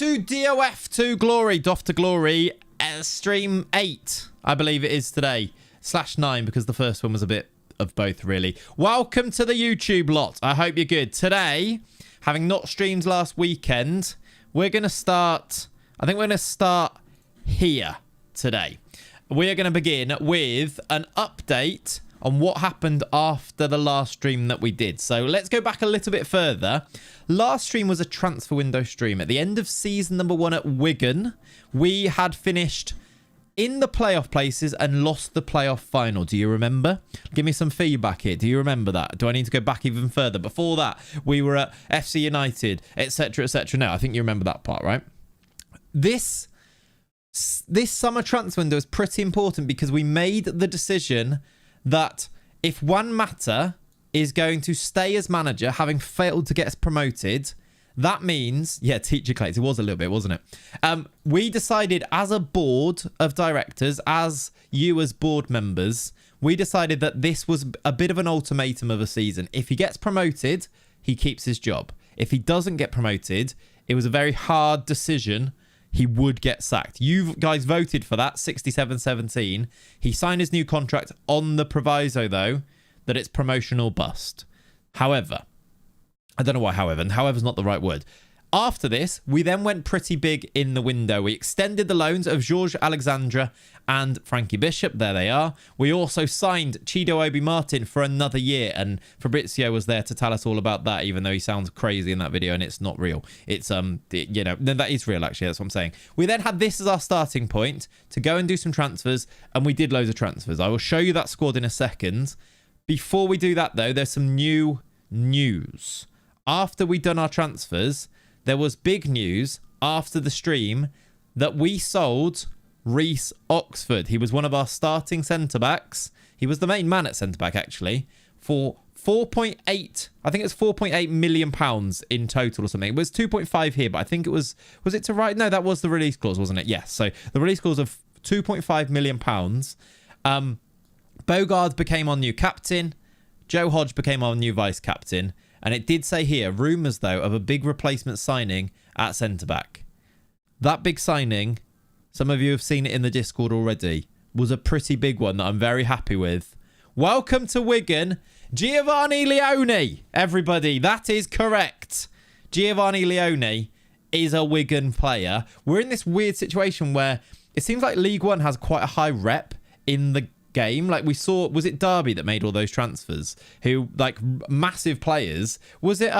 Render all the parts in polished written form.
to DOF to Glory, DOF to Glory, stream 8, I believe it is today, /9, because the first one was a bit of both, really. Welcome to the YouTube lot. I hope you're good. Today, having not streamed last weekend, we're going to start, I think we're going to start here today. We are going to begin with an update on what happened after the last stream that we did. So let's go back a little bit further. Last stream was a transfer window stream. At the end of season number 1 at Wigan, we had finished in the playoff places and lost the playoff final. Do you remember? Give me some feedback here. Do you remember that? Do I need to go back even further? Before that, we were at FC United, etc., etc. No, I think you remember that part, right? This summer transfer window is pretty important because we made the decision that if Juan Mata is going to stay as manager, having failed to get us promoted, that means, yeah, teacher Clayts, it was a little bit, wasn't it? We decided as a board of directors, as you as board members, we decided that this was a bit of an ultimatum of a season. If he gets promoted, he keeps his job. If he doesn't get promoted, it was a very hard decision. He would get sacked. You guys voted for that, 67-17. He signed his new contract on the proviso, though, that it's promotion or bust. However, I don't know why however, and however's not the right word. After this, we then went pretty big in the window. We extended the loans of George Alexandra and Frankie Bishop. There they are. We also signed Chido Obi-Martin for another year, and Fabrizio was there to tell us all about that, even though he sounds crazy in that video and it's not real. It's, you know, no, that is real, actually. That's what I'm saying. We then had this as our starting point to go and do some transfers, and we did loads of transfers. I will show you that squad in a second. Before we do that, though, there's some new news. After we'd done our transfers, there was big news after the stream that we sold Reece Oxford. He was one of our starting centre-backs. He was the main man at centre-back, actually, for 4.8, I think it's 4.8 million pounds in total or something. It was 2.5 here, but I think it was it to write? No, that was the release clause, wasn't it? Yes. So the release clause of 2.5 million pounds. Bogard became our new captain. Joe Hodge became our new vice-captain. And it did say here, rumours, though, of a big replacement signing at centre-back. That big signing, some of you have seen it in the Discord already, was a pretty big one that I'm very happy with. Welcome to Wigan, Giovani Leoni, everybody. That is correct. Giovani Leoni is a Wigan player. We're in this weird situation where it seems like League One has quite a high rep in the game. Like we saw, was it Derby that made all those transfers, who like massive players? Was it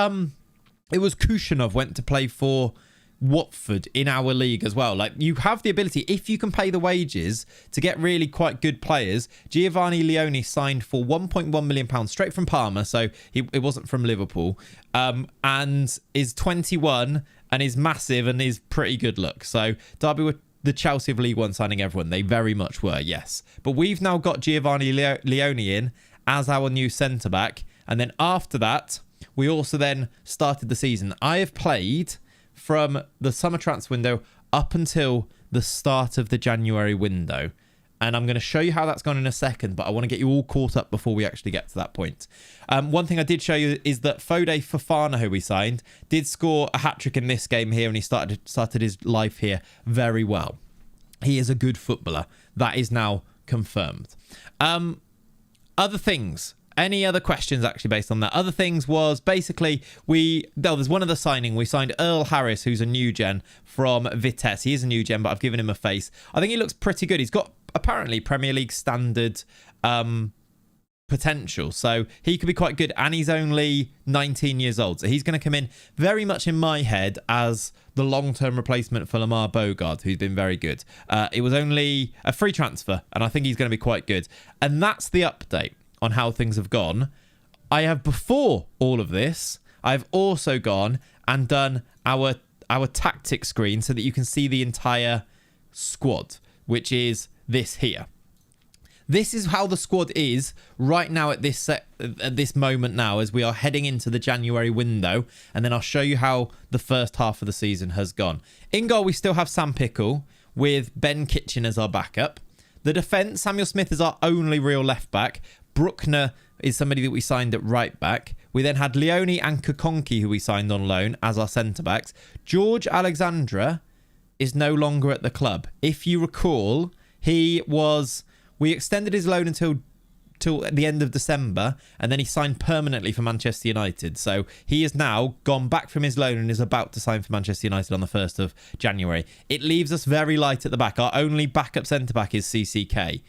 it was Kushanov went to play for Watford in our league as well. Like you have the ability, if you can pay the wages, to get really quite good players. Giovani Leoni signed for 1.1 million pounds straight from Parma, so it wasn't from Liverpool, and is 21 and is massive and is pretty good look. So Derby were the Chelsea of League One signing everyone. They very much were, yes. But we've now got Giovani Leoni in as our new centre-back. And then after that, we also then started the season. I have played from the summer transfer window up until the start of the January window. And I'm going to show you how that's gone in a second, but I want to get you all caught up before we actually get to that point. One thing I did show you is that Fode Fofana, who we signed, did score a hat-trick in this game here, and he started his life here very well. He is a good footballer. That is now confirmed. Other things. Any other questions actually based on that? Other things was basically there's one other signing. We signed Earl Harris, who's a new gen from Vitesse. He is a new gen, but I've given him a face. I think he looks pretty good. He's got apparently Premier League standard potential, so he could be quite good, and he's only 19 years old, so he's going to come in very much in my head as the long-term replacement for Lamar Bogard, who's been very good. It was only a free transfer, and I think he's going to be quite good. And that's the update on how things have gone. I have, before all of this, I've also gone and done our tactics screen so that you can see the entire squad, which is this here. This is how the squad is right now at this moment now, as we are heading into the January window. And then I'll show you how the first half of the season has gone. In goal, we still have Sam Pickle with Ben Kitchen as our backup. The defence, Samuel Smith is our only real left back. Bruckner is somebody that we signed at right back. We then had Leoni and Kakonki, who we signed on loan as our centre-backs. George Alexandra is no longer at the club. If you recall, we extended his loan until the end of December, and then he signed permanently for Manchester United. So he has now gone back from his loan and is about to sign for Manchester United on the 1st of January. It leaves us very light at the back. Our only backup centre-back is CCK.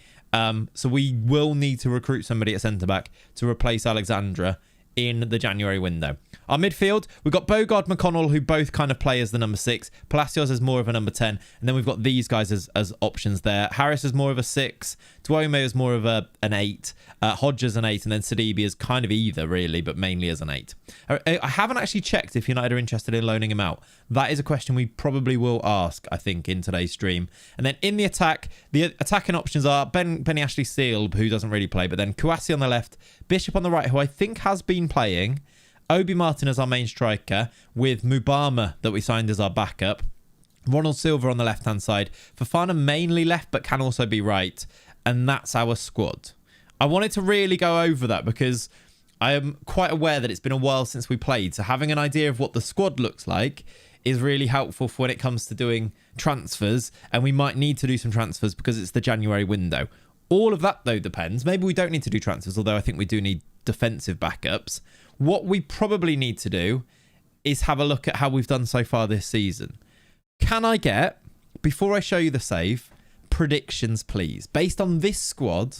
So we will need to recruit somebody at centre-back to replace Alexandra in the January window. Our midfield, we've got Bogard, McConnell, who both kind of play as the number 6. Palacios is more of a number 10. And then we've got these guys as options there. Harris is more of a 6. Duomo is more of an 8. Hodges an 8. And then Sidibe is kind of either, really, but mainly as an 8. I haven't actually checked if United are interested in loaning him out. That is a question we probably will ask, I think, in today's stream. And then in the attacking options are Benny Ashley Steele, who doesn't really play, but then Kouassi on the left, Bishop on the right, who I think has been playing, Obi Martin as our main striker, with Mubama that we signed as our backup, Ronald Silva on the left-hand side, Fofana mainly left but can also be right, and that's our squad. I wanted to really go over that because I am quite aware that it's been a while since we played, so having an idea of what the squad looks like is really helpful for when it comes to doing transfers, and we might need to do some transfers because it's the January window. All of that, though, depends. Maybe we don't need to do transfers, although I think we do need defensive backups. What we probably need to do is have a look at how we've done so far this season. Can I get, before I show you the save, predictions, please? Based on this squad,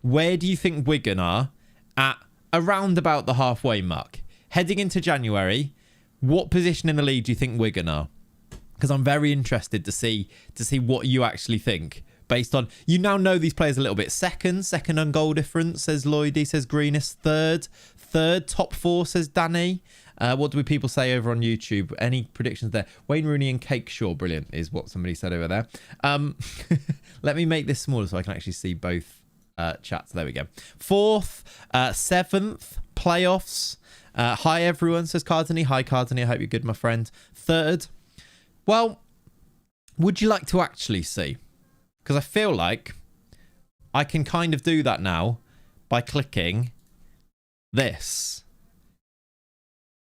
where do you think Wigan are at around about the halfway mark? Heading into January, what position in the league do you think Wigan are? Because I'm very interested to see what you actually think. Based on, you now know these players a little bit. Second on goal difference, says Lloydie, says Greenest. Third, top 4, says Danny. What do people say over on YouTube? Any predictions there? Wayne Rooney and Cakeshaw, brilliant, is what somebody said over there. Let me make this smaller so I can actually see both chats. There we go. 4th, 7th, playoffs. Hi everyone, says Cardini. Hi Cardini, I hope you're good, my friend. 3rd. Well, would you like to actually see? Because I feel like I can kind of do that now by clicking this.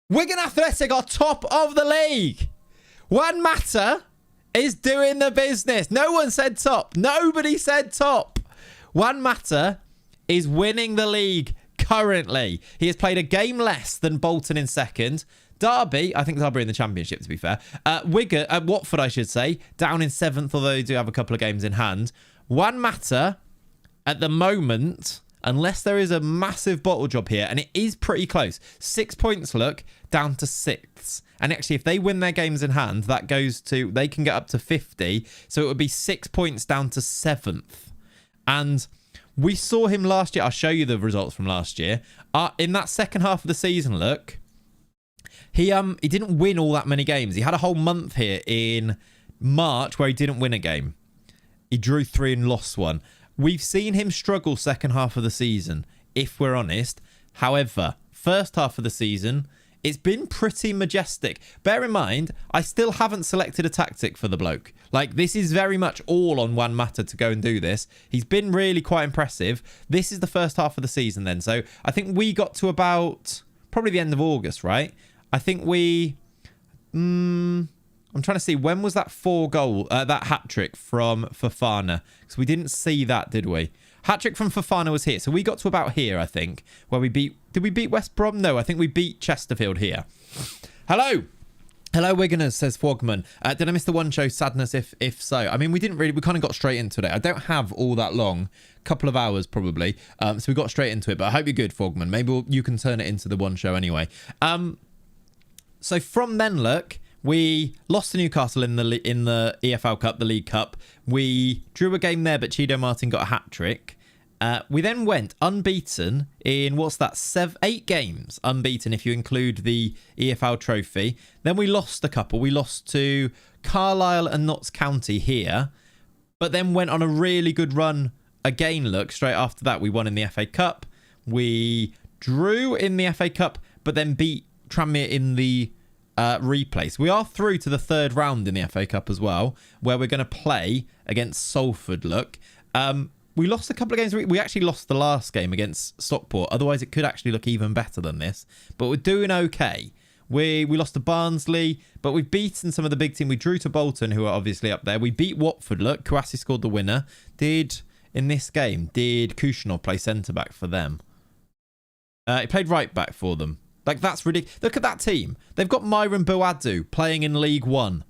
Wigan Athletic are top of the league. Juan Mata is doing the business. No one said top. Nobody said top. Juan Mata is winning the league currently. He has played a game less than Bolton in 2nd. Derby, I think Derby in the Championship, to be fair. Wigan, Watford, I should say, down in 7th, although they do have a couple of games in hand. Juan Mata, at the moment, unless there is a massive bottle job here, and it is pretty close. 6 points, look, down to 6th. And actually, if they win their games in hand, that goes to, they can get up to 50. So it would be 6 points down to 7th. And we saw him last year. I'll show you the results from last year. In that second half of the season, look, he didn't win all that many games. He had a whole month here in March where he didn't win a game. He drew 3 and lost 1. We've seen him struggle second half of the season, if we're honest. However, first half of the season, it's been pretty majestic. Bear in mind, I still haven't selected a tactic for the bloke. Like, this is very much all on Juan Mata to go and do this. He's been really quite impressive. This is the first half of the season then. So I think we got to about probably the end of August, right? I think we... I'm trying to see, when was that that hat-trick from Fofana? Because we didn't see that, did we? Hat-trick from Fofana was here. So we got to about here, I think, where we beat... Did we beat West Brom? No, I think we beat Chesterfield here. Hello! Hello, Wiganers, says Fogman. Did I miss the one show? Sadness, if so. I mean, we kind of got straight into it. I don't have all that long. Couple of hours, probably. So we got straight into it. But I hope you're good, Fogman. Maybe you can turn it into the one show anyway. So from then, look, we lost to Newcastle in the EFL Cup, the League Cup. We drew a game there, but Chido Martin got a hat-trick. We then went unbeaten in, 8 games unbeaten if you include the EFL trophy. Then we lost a couple. We lost to Carlisle and Notts County here, but then went on a really good run again, look, straight after that. We won in the FA Cup. We drew in the FA Cup, but then beat Tranmere in the replay. So we are through to the 3rd round in the FA Cup as well, where we're going to play against Salford, look. we lost a couple of games. We actually lost the last game against Stockport. Otherwise, it could actually look even better than this. But we're doing okay. We lost to Barnsley, but we've beaten some of the big team. We drew to Bolton, who are obviously up there. We beat Watford. Look, Kouassi scored the winner. In this game, did Kushnov play centre-back for them? He played right-back for them. Like, that's ridiculous. Look at that team. They've got Myron Boadu playing in League One.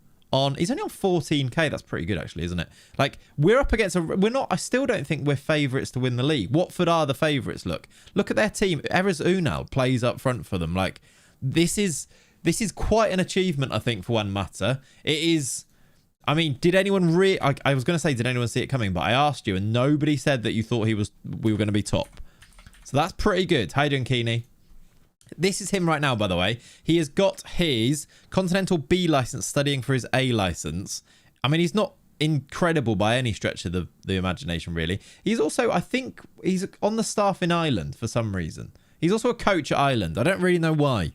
He's only on 14k. That's pretty good, actually, isn't it? Like, we're up against I still don't think we're favourites to win the league. Watford are the favourites. Look at their team. Erez Unal plays up front for them. Like, this is quite an achievement, I think, for Juan Mata. It is. I mean, did anyone I was going to say, did anyone see it coming? But I asked you, and nobody said that you thought we were going to be top. So that's pretty good. How you doing, Keeney? This is him right now, by the way. He has got his Continental B license, studying for his A license. I mean, he's not incredible by any stretch of the imagination, really. He's also, I think, he's on the staff in Ireland for some reason. He's also a coach at Ireland. I don't really know why,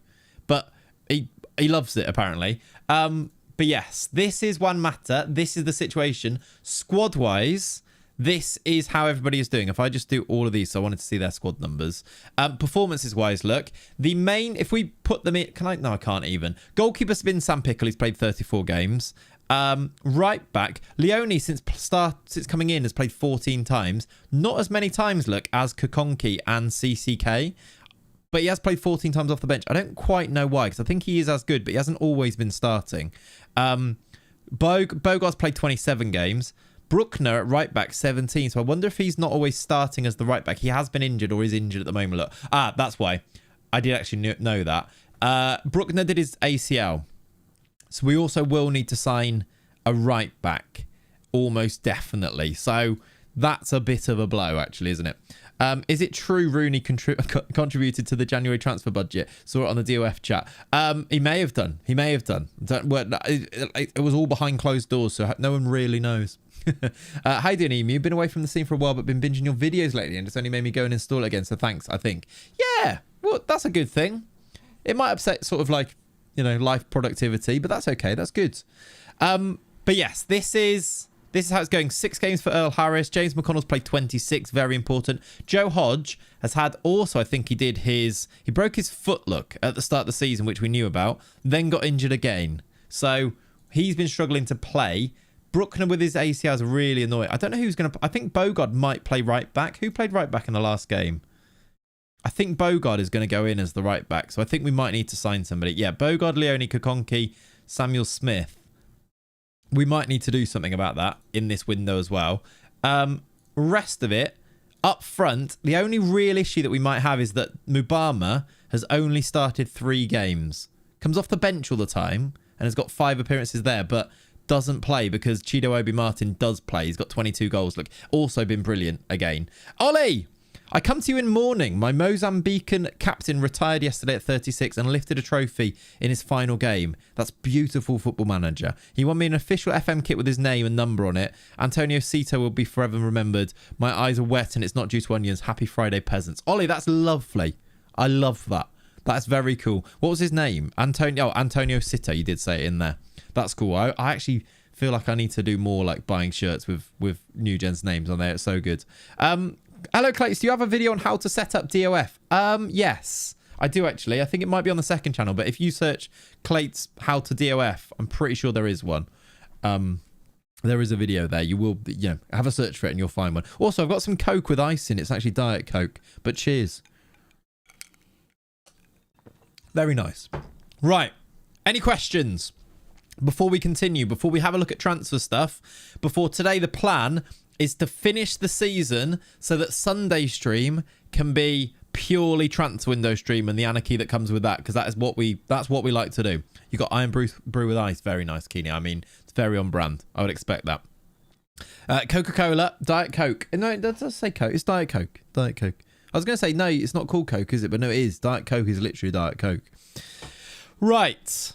but he loves it, apparently. But yes, this is Juan Mata. This is the situation. Squad-wise, this is how everybody is doing. If I just do all of these, so I wanted to see their squad numbers. Performances-wise, look. The main, if we put them in... No, I can't even. Goalkeeper's been Sam Pickle. He's played 34 games. Right back, Leoni, since coming in, has played 14 times. Not as many times, look, as Kokonki and CCK. But he has played 14 times off the bench. I don't quite know why, because I think he is as good, but he hasn't always been starting. Bogart's played 27 games. Bruckner at right back, 17. So I wonder if he's not always starting as the right back. He has been injured or is injured at the moment. Look, that's why. I did actually know that. Bruckner did his ACL. So we also will need to sign a right back, almost definitely. So that's a bit of a blow, actually, isn't it? Is it true Rooney contributed to the January transfer budget? Saw it on the DOF chat. He may have done. It was all behind closed doors, so no one really knows. How you doing, Emu? Been away from the scene for a while, but been binging your videos lately, and it's only made me go and install it again, so thanks, I think. Yeah, well, that's a good thing. It might upset sort of like, you know, life productivity, but that's okay. That's good. But yes, this is how it's going. 6 games for Earl Harris. James McConnell's played 26. Very important. Joe Hodge has had also, I think he broke his foot, look, at the start of the season, which we knew about, then got injured again. So he's been struggling to play. Bruckner with his ACL is really annoying. I don't know who's going to... I think Bogard might play right back. Who played right back in the last game? I think Bogard is going to go in as the right back. So I think we might need to sign somebody. Yeah, Bogard, Leoni, Kokonki, Samuel Smith. We might need to do something about that in this window as well. Rest of it, up front, the only real issue that we might have is that Mubama has only started 3 games. Comes off the bench all the time and has got 5 appearances there, but doesn't play because Chido Obi-Martin does play. He's got 22 goals. Look, also been brilliant again. Ollie! I come to you in mourning. My Mozambican captain retired yesterday at 36 and lifted a trophy in his final game. That's beautiful, Football Manager. He won me an official FM kit with his name and number on it. Antonio Cito will be forever remembered. My eyes are wet and it's not due to onions. Happy Friday, peasants. Ollie, that's lovely. I love that. That's very cool. What was his name? Antonio Cito. You did say it in there. That's cool. I actually feel like I need to do more like buying shirts with New Gen's names on there. It's so good. Hello, Clayts. Do you have a video on how to set up DOF? Yes, I do actually. I think it might be on the second channel, but if you search Clayts how to DOF, I'm pretty sure there is one. There is a video there. You will, have a search for it and you'll find one. Also, I've got some Coke with ice in. It's actually Diet Coke, but cheers. Very nice. Right. Any questions before we continue? Before we have a look at transfer stuff? Before today, the plan is to finish the season so that Sunday stream can be purely transfer window stream and the anarchy that comes with that, because that's what we like to do. You got Iron Brew with ice. Very nice, Keeney. I mean, it's very on brand. I would expect that. Coca-Cola, Diet Coke. No, it does say Coke. It's Diet Coke. Diet Coke. I was going to say, no, it's not called Coke, is it? But no, it is. Diet Coke is literally Diet Coke. Right.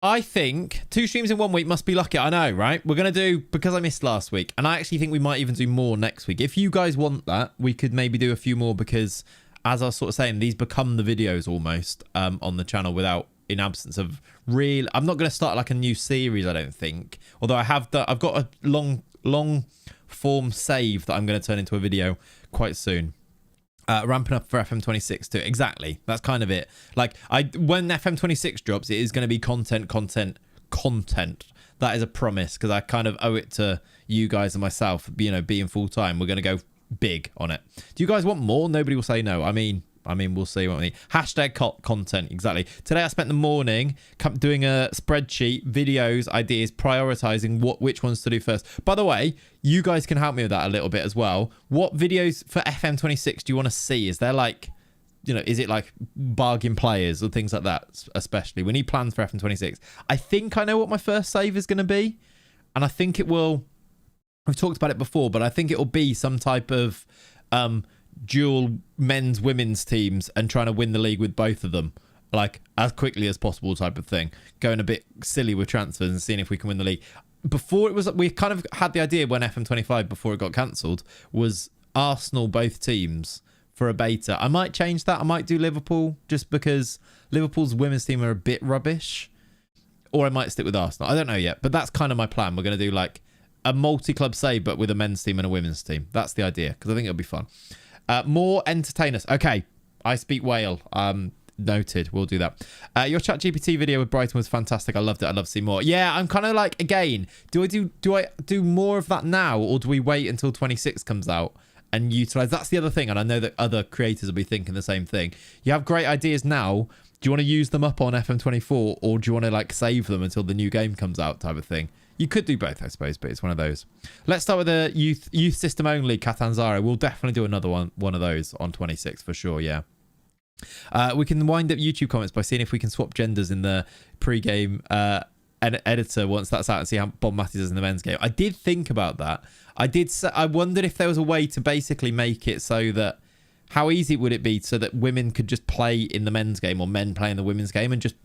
I think 2 streams in 1 week must be lucky. I know, right? We're going to do, because I missed last week, and I actually think we might even do more next week. If you guys want that, we could maybe do a few more because, as I was sort of saying, these become the videos almost on the channel in absence of real... I'm not going to start like a new series, I don't think. Although I've got a long form save that I'm going to turn into a video quite soon. Ramping up for FM26 too. Exactly. That's kind of it. Like, when FM26 drops, it is going to be content. That is a promise, because I kind of owe it to you guys and myself, you know, being full time. We're going to go big on it. Do you guys want more? Nobody will say no. I mean, we'll see, won't we? Hashtag content, exactly. Today I spent the morning doing a spreadsheet, videos, ideas, prioritizing which ones to do first. By the way, you guys can help me with that a little bit as well. What videos for FM26 do you want to see? Is there like, you know, is it like bargain players or things like that? Especially, we need plans for FM26. I think I know what my first save is going to be, and I think it will. We've talked about it before, but I think it will be some type of dual men's women's teams and trying to win the league with both of them, like as quickly as possible type of thing, going a bit silly with transfers and seeing if we can win the league. Before, it was, we kind of had the idea when FM25, before it got cancelled, was Arsenal both teams for a beta. I might change that. I might do Liverpool, just because Liverpool's women's team are a bit rubbish, or I might stick with Arsenal. I don't know yet, but that's kind of my plan. We're going to do like a multi-club save, but with a men's team and a women's team. That's the idea, because I think it'll be fun. More entertainers. Okay, I speak whale. Noted. We'll do that. Your ChatGPT video with Brighton was fantastic. I loved it. I'd love to see more. Yeah, I'm kind of like, again, do I do more of that now, or do we wait until 26 comes out and utilize? That's the other thing, and I know that other creators will be thinking the same thing. You have great ideas now. Do you want to use them up on FM24, or do you want to like save them until the new game comes out, type of thing? You could do both, I suppose, but it's one of those. Let's start with the youth system only, Catanzaro. We'll definitely do another one of those on 26 for sure, yeah. We can wind up YouTube comments by seeing if we can swap genders in the pre-game editor once that's out, and see how Bob Matthews is in the men's game. I did think about that. I wondered if there was a way to basically make it so that, how easy would it be so that women could just play in the men's game, or men play in the women's game, and just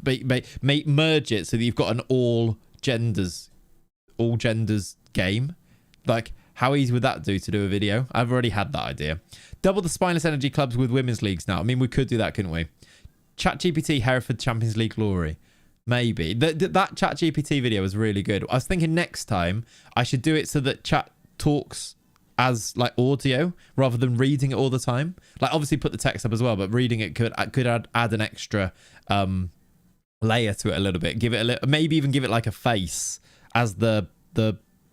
merge it so that you've got an all genders game. Like, how easy would that do to do a video? I've already had that idea. Double the spineless energy clubs with women's leagues now. I mean, we could do that, couldn't we? ChatGPT Hereford Champions League glory. Maybe. That ChatGPT video was really good. I was thinking next time I should do it so that chat talks as like audio rather than reading it all the time. Like, obviously put the text up as well, but reading it could add an extra layer to it a little bit. Give it a little, maybe even give it like a face as the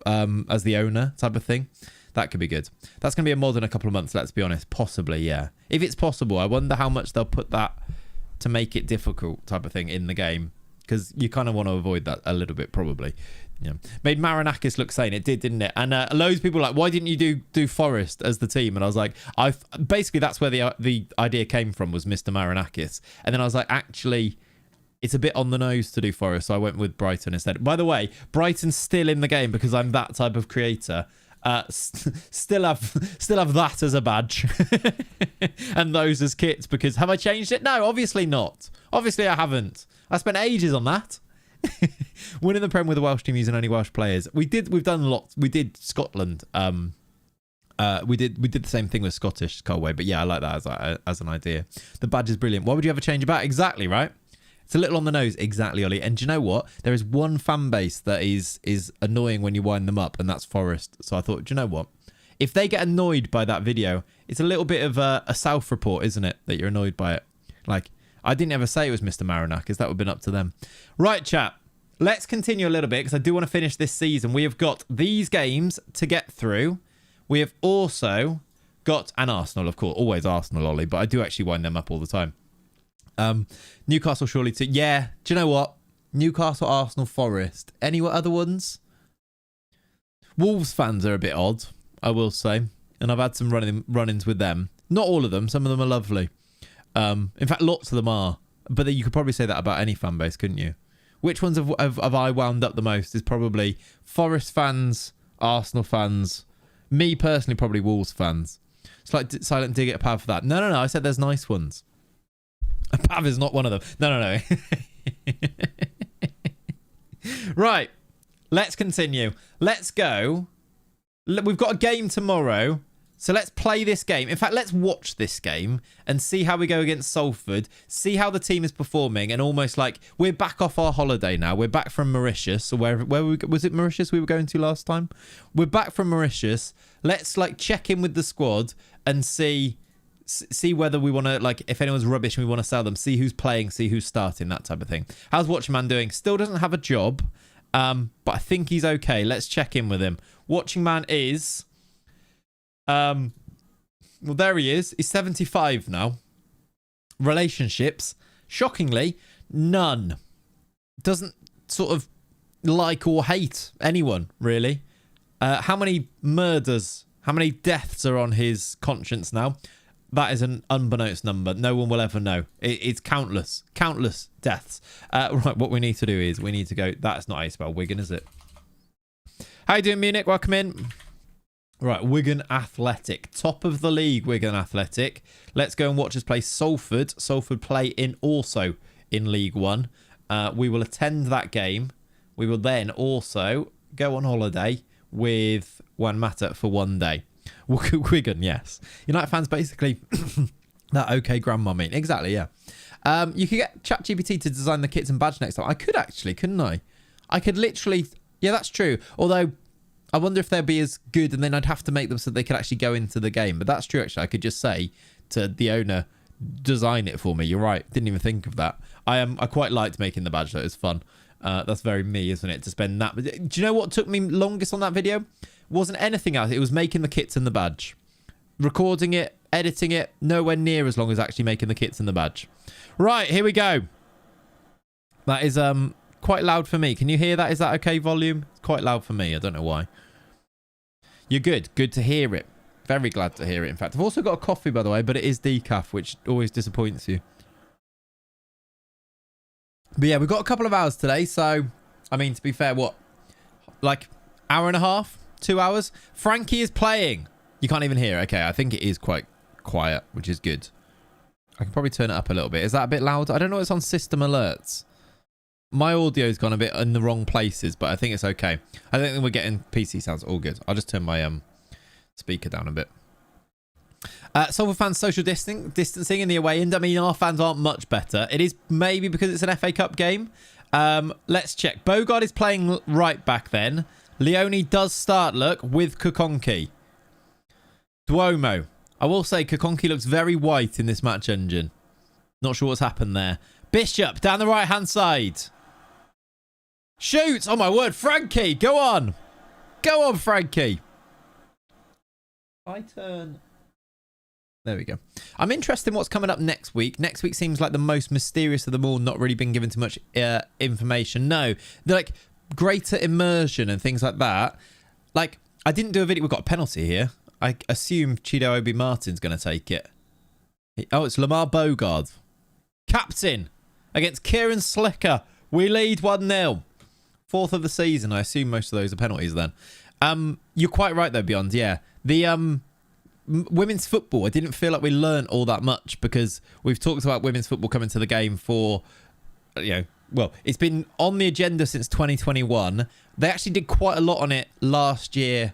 owner type of thing. That could be good. That's going to be a mod in a couple of months, let's be honest. Possibly, yeah. If it's possible. I wonder how much they'll put that to make it difficult type of thing in the game, because you kind of want to avoid that a little bit, probably. Yeah. Made Marinakis look sane. It did, didn't it? And loads of people were like, why didn't you do Forest as the team? And I was like, basically that's where the idea came from, was Mr. Marinakis. And then I was like, actually, it's a bit on the nose to do Forest, so I went with Brighton instead. By the way, Brighton's still in the game because I'm that type of creator. Still have that as a badge and those as kits, because have I changed it? No, obviously not. Obviously I haven't. I spent ages on that. Winning the Prem with a Welsh team using only Welsh players. We've done lots. We did Scotland. We did the same thing with Scottish Colway, but yeah, I like that as an idea. The badge is brilliant. Why would you ever change about? Exactly, right? It's a little on the nose. Exactly, Ollie. And do you know what? There is one fan base that is annoying when you wind them up, and that's Forest. So I thought, do you know what? If they get annoyed by that video, it's a little bit of a self-report, isn't it? That you're annoyed by it. Like, I didn't ever say it was Mr. Marinakis. That would have been up to them. Right, chat. Let's continue a little bit, because I do want to finish this season. We have got these games to get through. We have also got an Arsenal, of course. Always Arsenal, Ollie, but I do actually wind them up all the time. Newcastle surely too. Yeah, do you know what? Newcastle, Arsenal, Forest. Any other ones? Wolves fans are a bit odd, I will say. And I've had some run-ins with them. Not all of them. Some of them are lovely. In fact, lots of them are. But then you could probably say that about any fan base, couldn't you? Which ones have I wound up the most is probably Forest fans, Arsenal fans. Me personally, probably Wolves fans. It's like silent dig at a pad for that. No. I said there's nice ones. A Pav is not one of them. No. Right. Let's continue. Let's go. We've got a game tomorrow. So let's play this game. In fact, let's watch this game and see how we go against Salford. See how the team is performing. And almost like we're back off our holiday now. We're back from Mauritius. Or where was it Mauritius we were going to last time? We're back from Mauritius. Let's like check in with the squad and see whether we want to, like, if anyone's rubbish and we want to sell them. See who's playing, see who's starting, that type of thing. How's Watchman doing? Still doesn't have a job. But I think he's okay. Let's check in with him. Watching Man is... well, there he is. He's 75 now. Relationships, shockingly, none. Doesn't sort of like or hate anyone, really. How many murders, how many deaths are on his conscience now? That is an unbeknownst number. No one will ever know. It's countless deaths. Right, what we need to do is we need to go... That's not how you spell Wigan, is it? How you doing, Munich? Welcome in. Right, Wigan Athletic. Top of the league, Wigan Athletic. Let's go and watch us play Salford. Salford play also in League One. We will attend that game. We will then also go on holiday with Juan Mata for one day. Wigan, yes. United fans basically that okay grandma mean. Exactly, yeah. You could get ChatGPT to design the kits and badge next time. I could actually, couldn't I? I could literally... Yeah, that's true. Although... I wonder if they'll be as good, and then I'd have to make them so they could actually go into the game. But that's true, actually. I could just say to the owner, design it for me. You're right. Didn't even think of that. I quite liked making the badge, though. It's fun. That's very me, isn't it, to spend that. Do you know what took me longest on that video? It wasn't anything else. It was making the kits and the badge. Recording it, editing it, nowhere near as long as actually making the kits and the badge. Right, here we go. That is quite loud for me. Can you hear that? Is that okay volume? It's quite loud for me. I don't know why. You're good. Good to hear it. Very glad to hear it, in fact. I've also got a coffee, by the way, but it is decaf, which always disappoints you. But yeah, we've got a couple of hours today, so, I mean, to be fair, what? Like, hour and a half? 2 hours? Frankie is playing. You can't even hear it. Okay, I think it is quite quiet, which is good. I can probably turn it up a little bit. Is that a bit loud? I don't know. It's on system alerts. My audio's gone a bit in the wrong places, but I think it's okay. I don't think we're getting PC sounds all good. I'll just turn my speaker down a bit. Salford fans social distancing in the away end. I mean, our fans aren't much better. It is maybe because it's an FA Cup game. Let's check. Bogard is playing right back then. Leoni does start, look, with Kukonki. Duomo. I will say Kukonki looks very white in this match engine. Not sure what's happened there. Bishop down the right-hand side. Shoot! Oh, my word. Frankie, go on. Go on, Frankie. I turn... There we go. I'm interested in what's coming up next week. Next week seems like the most mysterious of them all, not really been given too much information. No, they're like greater immersion and things like that. Like, I didn't do a video. We've got a penalty here. I assume Chido Obi Martin's going to take it. Oh, it's Lamar Bogard. Captain against Kieran Slicker. We lead 1-0. Fourth of the season. I assume most of those are penalties then. You're quite right though, Beyond. Yeah. The women's football, I didn't feel like we learned all that much because we've talked about women's football coming to the game for, you know, well, it's been on the agenda since 2021. They actually did quite a lot on it last year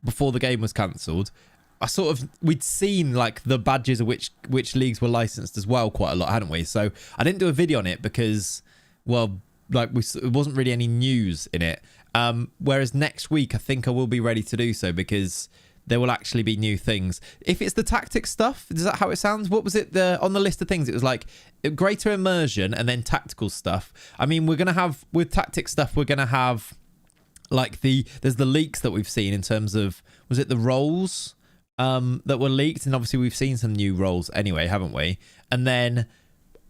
before the game was cancelled. We'd seen like the badges of which leagues were licensed as well quite a lot, hadn't we? So I didn't do a video on it because, well, like it wasn't really any news in it. Whereas next week, I think I will be ready to do so because there will actually be new things. If it's the tactics stuff, is that how it sounds? What was it on the list of things? It was like greater immersion and then tactical stuff. I mean, we're going to have, with tactics stuff, we're going to have like there's the leaks that we've seen in terms of, was it the roles that were leaked? And obviously we've seen some new roles anyway, haven't we? And then,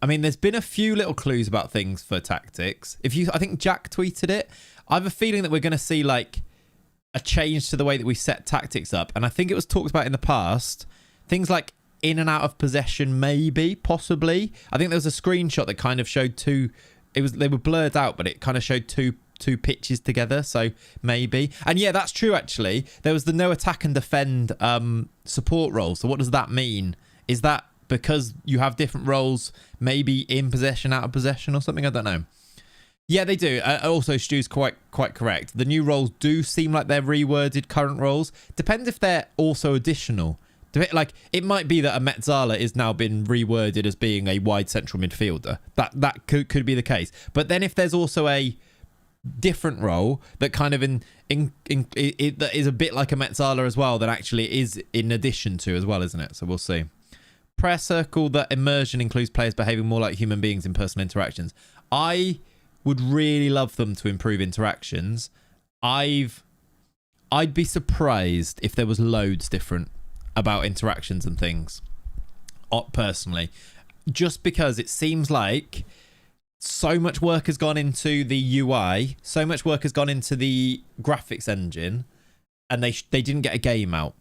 I mean, there's been a few little clues about things for tactics. I think Jack tweeted it. I have a feeling that we're going to see like a change to the way that we set tactics up. And I think it was talked about in the past. Things like in and out of possession, maybe, possibly. I think there was a screenshot that kind of showed they were blurred out, but it kind of showed two pitches together. So maybe. And yeah, that's true, actually. There was the no attack and defend support role. So what does that mean? Is that because you have different roles, maybe in possession, out of possession or something? I don't know. Yeah, they do. Also, Stu's quite correct. The new roles do seem like they're reworded current roles. Depends if they're also additional. Like, it might be that a Metzala is now been reworded as being a wide central midfielder. That could be the case. But then if there's also a different role that kind of that is a bit like a Metzala as well, that actually is in addition to as well, isn't it? So we'll see. Prayer circle that immersion includes players behaving more like human beings in personal interactions. I would really love them to improve interactions. I'd be surprised if there was loads different about interactions and things, personally, just because it seems like so much work has gone into the UI, so much work has gone into the graphics engine, and they didn't get a game out.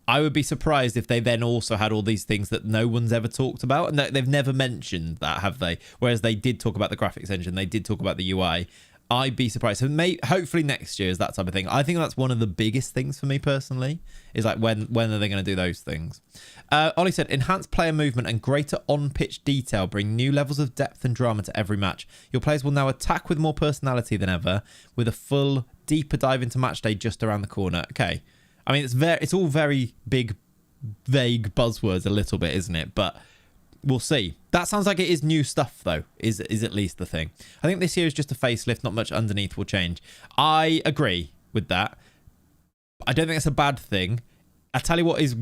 I would be surprised if they then also had all these things that no one's ever talked about, and they've never mentioned that, have they? Whereas they did talk about the graphics engine, they did talk about the UI. I'd be surprised. So hopefully next year is that type of thing. I think that's one of the biggest things for me personally, is like when are they going to do those things? Ollie said, enhanced player movement and greater on-pitch detail bring new levels of depth and drama to every match. Your players will now attack with more personality than ever, with a full, deeper dive into match day just around the corner. Okay. I mean, it's all very big, vague buzzwords a little bit, isn't it? But we'll see. That sounds like it is new stuff, though, is at least the thing. I think this year is just a facelift. Not much underneath will change. I agree with that. I don't think that's a bad thing. I tell you what is,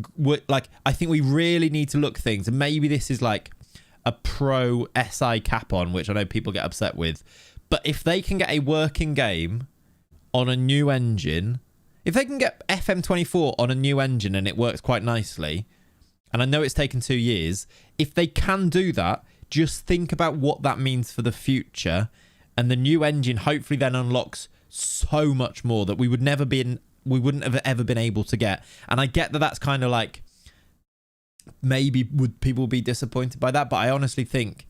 like, I think we really need to look things, and maybe this is like a pro SI cap on, which I know people get upset with. But if they can get a working game on a new engine, if they can get FM24 on a new engine and it works quite nicely, and I know it's taken 2 years, if they can do that, just think about what that means for the future. And the new engine hopefully then unlocks so much more that we wouldn't have ever been able to get. And I get that that's kind of like, maybe would people be disappointed by that? But I honestly think,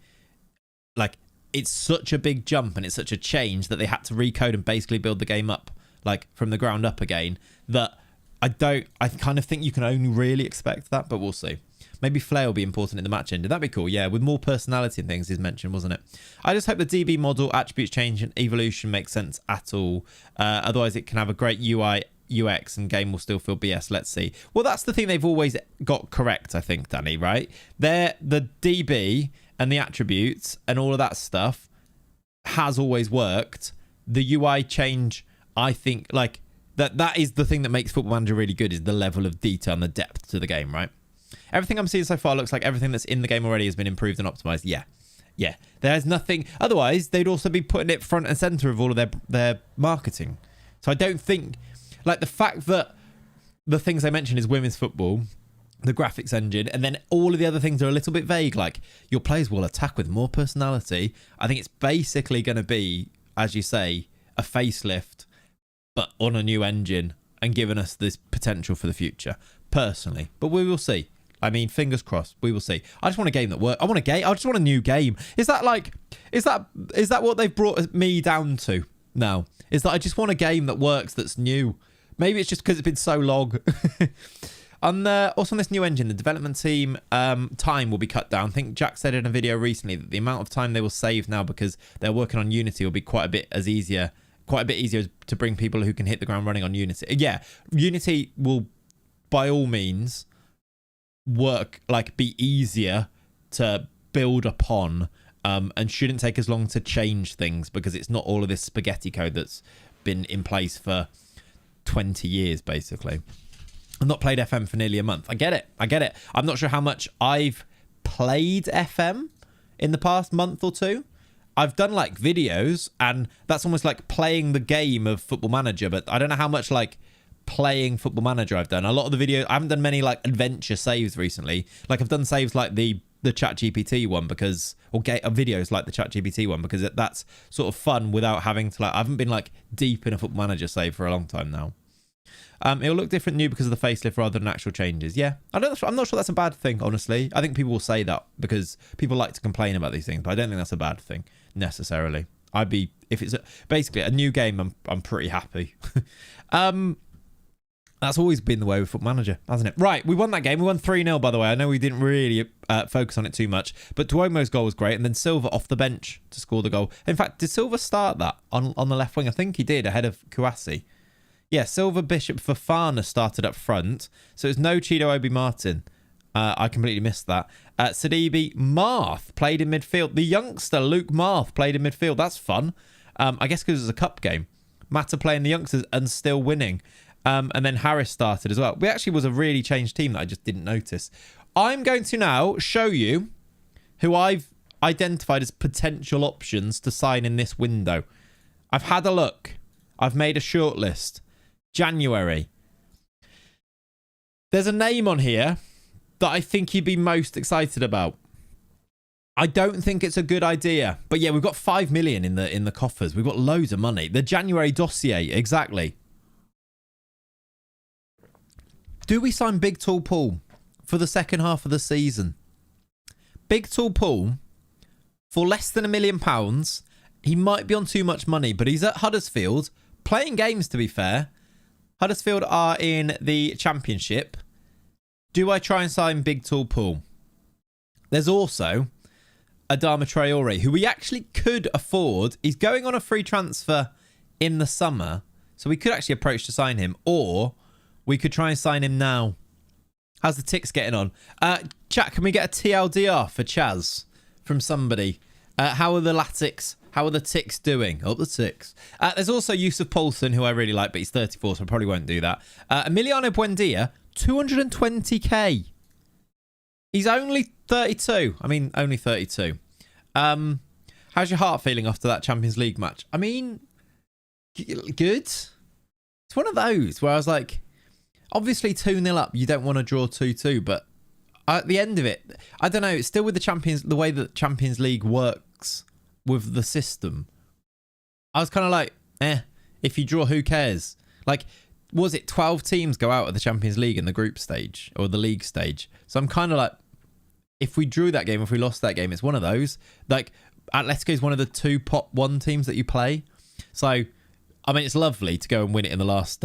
like, it's such a big jump and it's such a change that they had to recode and basically build the game up, like, from the ground up again, that I kind of think you can only really expect that, but we'll see. Maybe Flair will be important in the match engine. That'd be cool, yeah, with more personality and things is mentioned, wasn't it? I just hope the DB model, attributes change and evolution makes sense at all. Otherwise, it can have a great UI, UX, and game will still feel BS. Let's see. Well, that's the thing they've always got correct, I think, Danny, right? The DB and the attributes and all of that stuff has always worked. The UI change, I think, like, that is the thing that makes Football Manager really good, is the level of detail and the depth to the game, right? Everything I'm seeing so far looks like everything that's in the game already has been improved and optimized. Yeah. There's nothing. Otherwise, they'd also be putting it front and center of all of their marketing. So I don't think, like, the fact that the things they mentioned is women's football, the graphics engine, and then all of the other things are a little bit vague, like your players will attack with more personality. I think it's basically going to be, as you say, a facelift, but on a new engine, and giving us this potential for the future, personally. But we will see. I mean, fingers crossed. We will see. I just want a game that works. I just want a new game. Is that what they've brought me down to now? Is that I just want a game that works, that's new? Maybe it's just because it's been so long. Also on this new engine, the development team time will be cut down. I think Jack said in a video recently that the amount of time they will save now because they're working on Unity will be quite a bit easier to bring people who can hit the ground running on Unity. Yeah, Unity will, by all means, be easier to build upon, and shouldn't take as long to change things, because it's not all of this spaghetti code that's been in place for 20 years, basically. I've not played FM for nearly a month. I get it. I'm not sure how much I've played FM in the past month or two. I've done like videos, and that's almost like playing the game of Football Manager, but I don't know how much like playing Football Manager I've done. A lot of the videos, I haven't done many like adventure saves recently. Like I've done saves like the ChatGPT one, videos like the ChatGPT one, because that's sort of fun without having to, like, I haven't been like deep in a Football Manager save for a long time now. It'll look different new because of the facelift rather than actual changes. Yeah, I'm not sure that's a bad thing, honestly. I think people will say that because people like to complain about these things, but I don't think that's a bad thing necessarily. If it's basically a new game, I'm pretty happy. That's always been the way with Football Manager, hasn't it? Right, we won that game. We won 3-0, by the way. I know we didn't really focus on it too much, but Duomo's goal was great, and then Silva off the bench to score the goal. In fact, did Silva start that on the left wing? I think he did, ahead of Kouassi. Yeah, Silva, Bishop, Fofana started up front, so it was no Chido Obi-Martin. I completely missed that. Sidibe, Marth played in midfield. The youngster, Luke Marth, played in midfield. That's fun. I guess because it was a cup game. Matter playing the youngsters and still winning. And then Harris started as well. We actually was a really changed team that I just didn't notice. I'm going to now show you who I've identified as potential options to sign in this window. I've had a look. I've made a shortlist. January. There's a name on here that I think you'd be most excited about. I don't think it's a good idea. But yeah, we've got 5 million in the coffers. We've got loads of money. The January dossier, exactly. Do we sign Big Tall Paul for the second half of the season? Big Tall Paul, for less than £1 million, he might be on too much money, but he's at Huddersfield, playing games to be fair. Huddersfield are in the Championship. Do I try and sign Big Tall Paul? There's also Adama Traore, who we actually could afford. He's going on a free transfer in the summer, so we could actually approach to sign him, or we could try and sign him now. How's the ticks getting on? Chat, can we get a TLDR for Chaz from somebody? How are the Latics? How are the ticks doing? Oh, the ticks. There's also Yusuf Poulsen, who I really like, but he's 34, so I probably won't do that. Emiliano Buendia, 220k. He's only 32. I mean, only 32. How's your heart feeling after that Champions League match? I mean, good. It's one of those where I was like, obviously 2-0 up, you don't want to draw 2-2, but at the end of it, I don't know, it's still with the way that Champions League works with the system. I was kind of like, if you draw, who cares? Like, was it 12 teams go out of the Champions League in the group stage or the league stage? So I'm kind of like, if we drew that game, if we lost that game, it's one of those. Like, Atletico is one of the 2 pot 1 teams that you play. So, I mean, it's lovely to go and win it in the last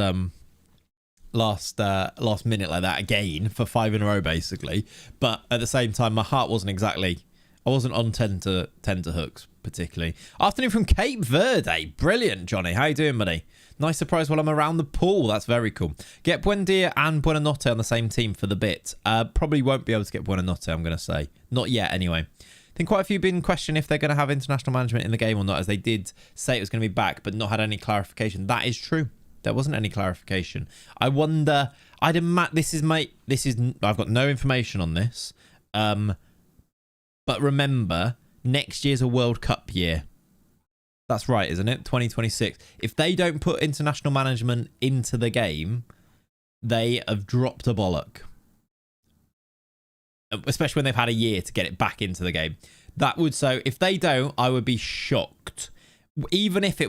minute like that again for 5 in a row, basically. But at the same time, my heart wasn't exactly, I wasn't on tender hooks particularly. Afternoon from Cape Verde. Brilliant, Johnny. How you doing, buddy? Nice surprise while I'm around the pool. That's very cool. Get Buendia and Buonanotte on the same team for the bit. Probably won't be able to get Buonanotte, I'm going to say. Not yet, anyway. I think quite a few have been questioning if they're going to have international management in the game or not, as they did say it was going to be back, but not had any clarification. That is true. There wasn't any clarification. I wonder, I've got no information on this. But remember, next year's a World Cup year. That's right, isn't it? 2026. If they don't put international management into the game, they have dropped a bollock. Especially when they've had a year to get it back into the game. So if they don't, I would be shocked. Even if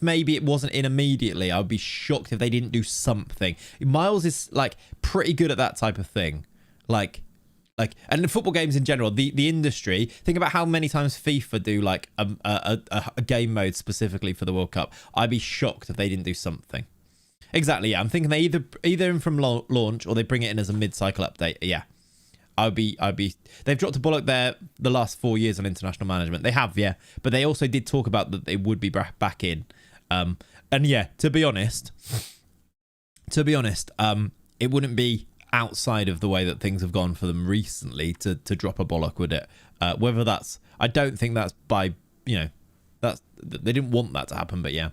maybe it wasn't in immediately, I would be shocked if they didn't do something. Miles is like pretty good at that type of thing. And the football games in general, the industry, think about how many times FIFA do like a game mode specifically for the World Cup. I'd be shocked if they didn't do something. Exactly, yeah. I'm thinking they either in from launch or they bring it in as a mid-cycle update. Yeah. They've dropped a bullet there the last 4 years on international management. They have, yeah. But they also did talk about that they would be back in. And yeah, to be honest, it wouldn't be outside of the way that things have gone for them recently to drop a bollock, would it? Whether that's, I don't think that's by, that's, they didn't want that to happen, but yeah.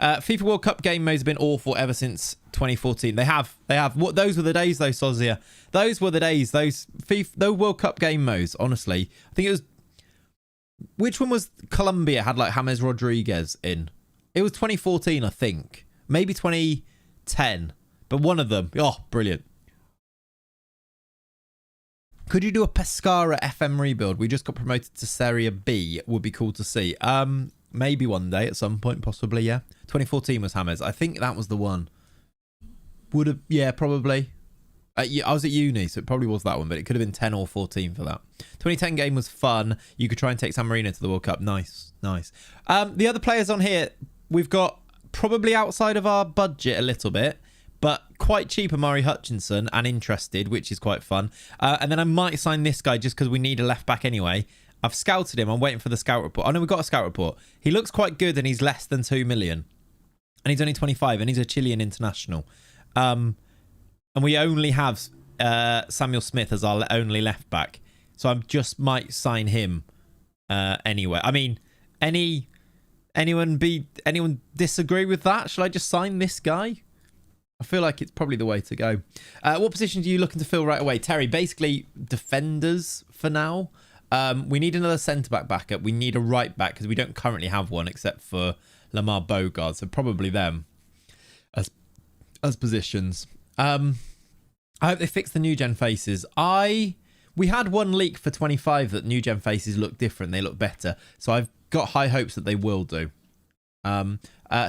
FIFA World Cup game modes have been awful ever since 2014. They have. What? Those were the days, though, Sozia. Those were the days. Those World Cup game modes. Honestly, I think it was. Which one was Colombia had like James Rodriguez in? It was 2014, I think. Maybe 2010, but one of them. Oh, brilliant. Could you do a Pescara FM rebuild? We just got promoted to Serie B. Would be cool to see. Maybe one day at some point, possibly, yeah. 2014 was James. I think that was the one. Would have, yeah, probably. I was at uni, so it probably was that one, but it could have been 10 or 14 for that. 2010 game was fun. You could try and take San Marino to the World Cup. Nice. The other players on here, we've got probably outside of our budget a little bit, quite cheap Amari Hutchinson and interested, which is quite fun. And then I might sign this guy just because we need a left back anyway. I've scouted him. I'm waiting for the scout report. Oh, no, we've got a scout report. He looks quite good and he's less than 2 million. And he's only 25 and he's a Chilean international. And we only have Samuel Smith as our only left back. So I just might sign him anyway. I mean, anyone disagree with that? Should I just sign this guy? I feel like it's probably the way to go. What position are you looking to fill right away? Terry, basically defenders for now. We need another centre-back backup. We need a right-back because we don't currently have one except for Lamar Bogard. So probably them as positions. I hope they fix the new-gen faces. We had one leak for 25 that new-gen faces look different. They look better. So I've got high hopes that they will do.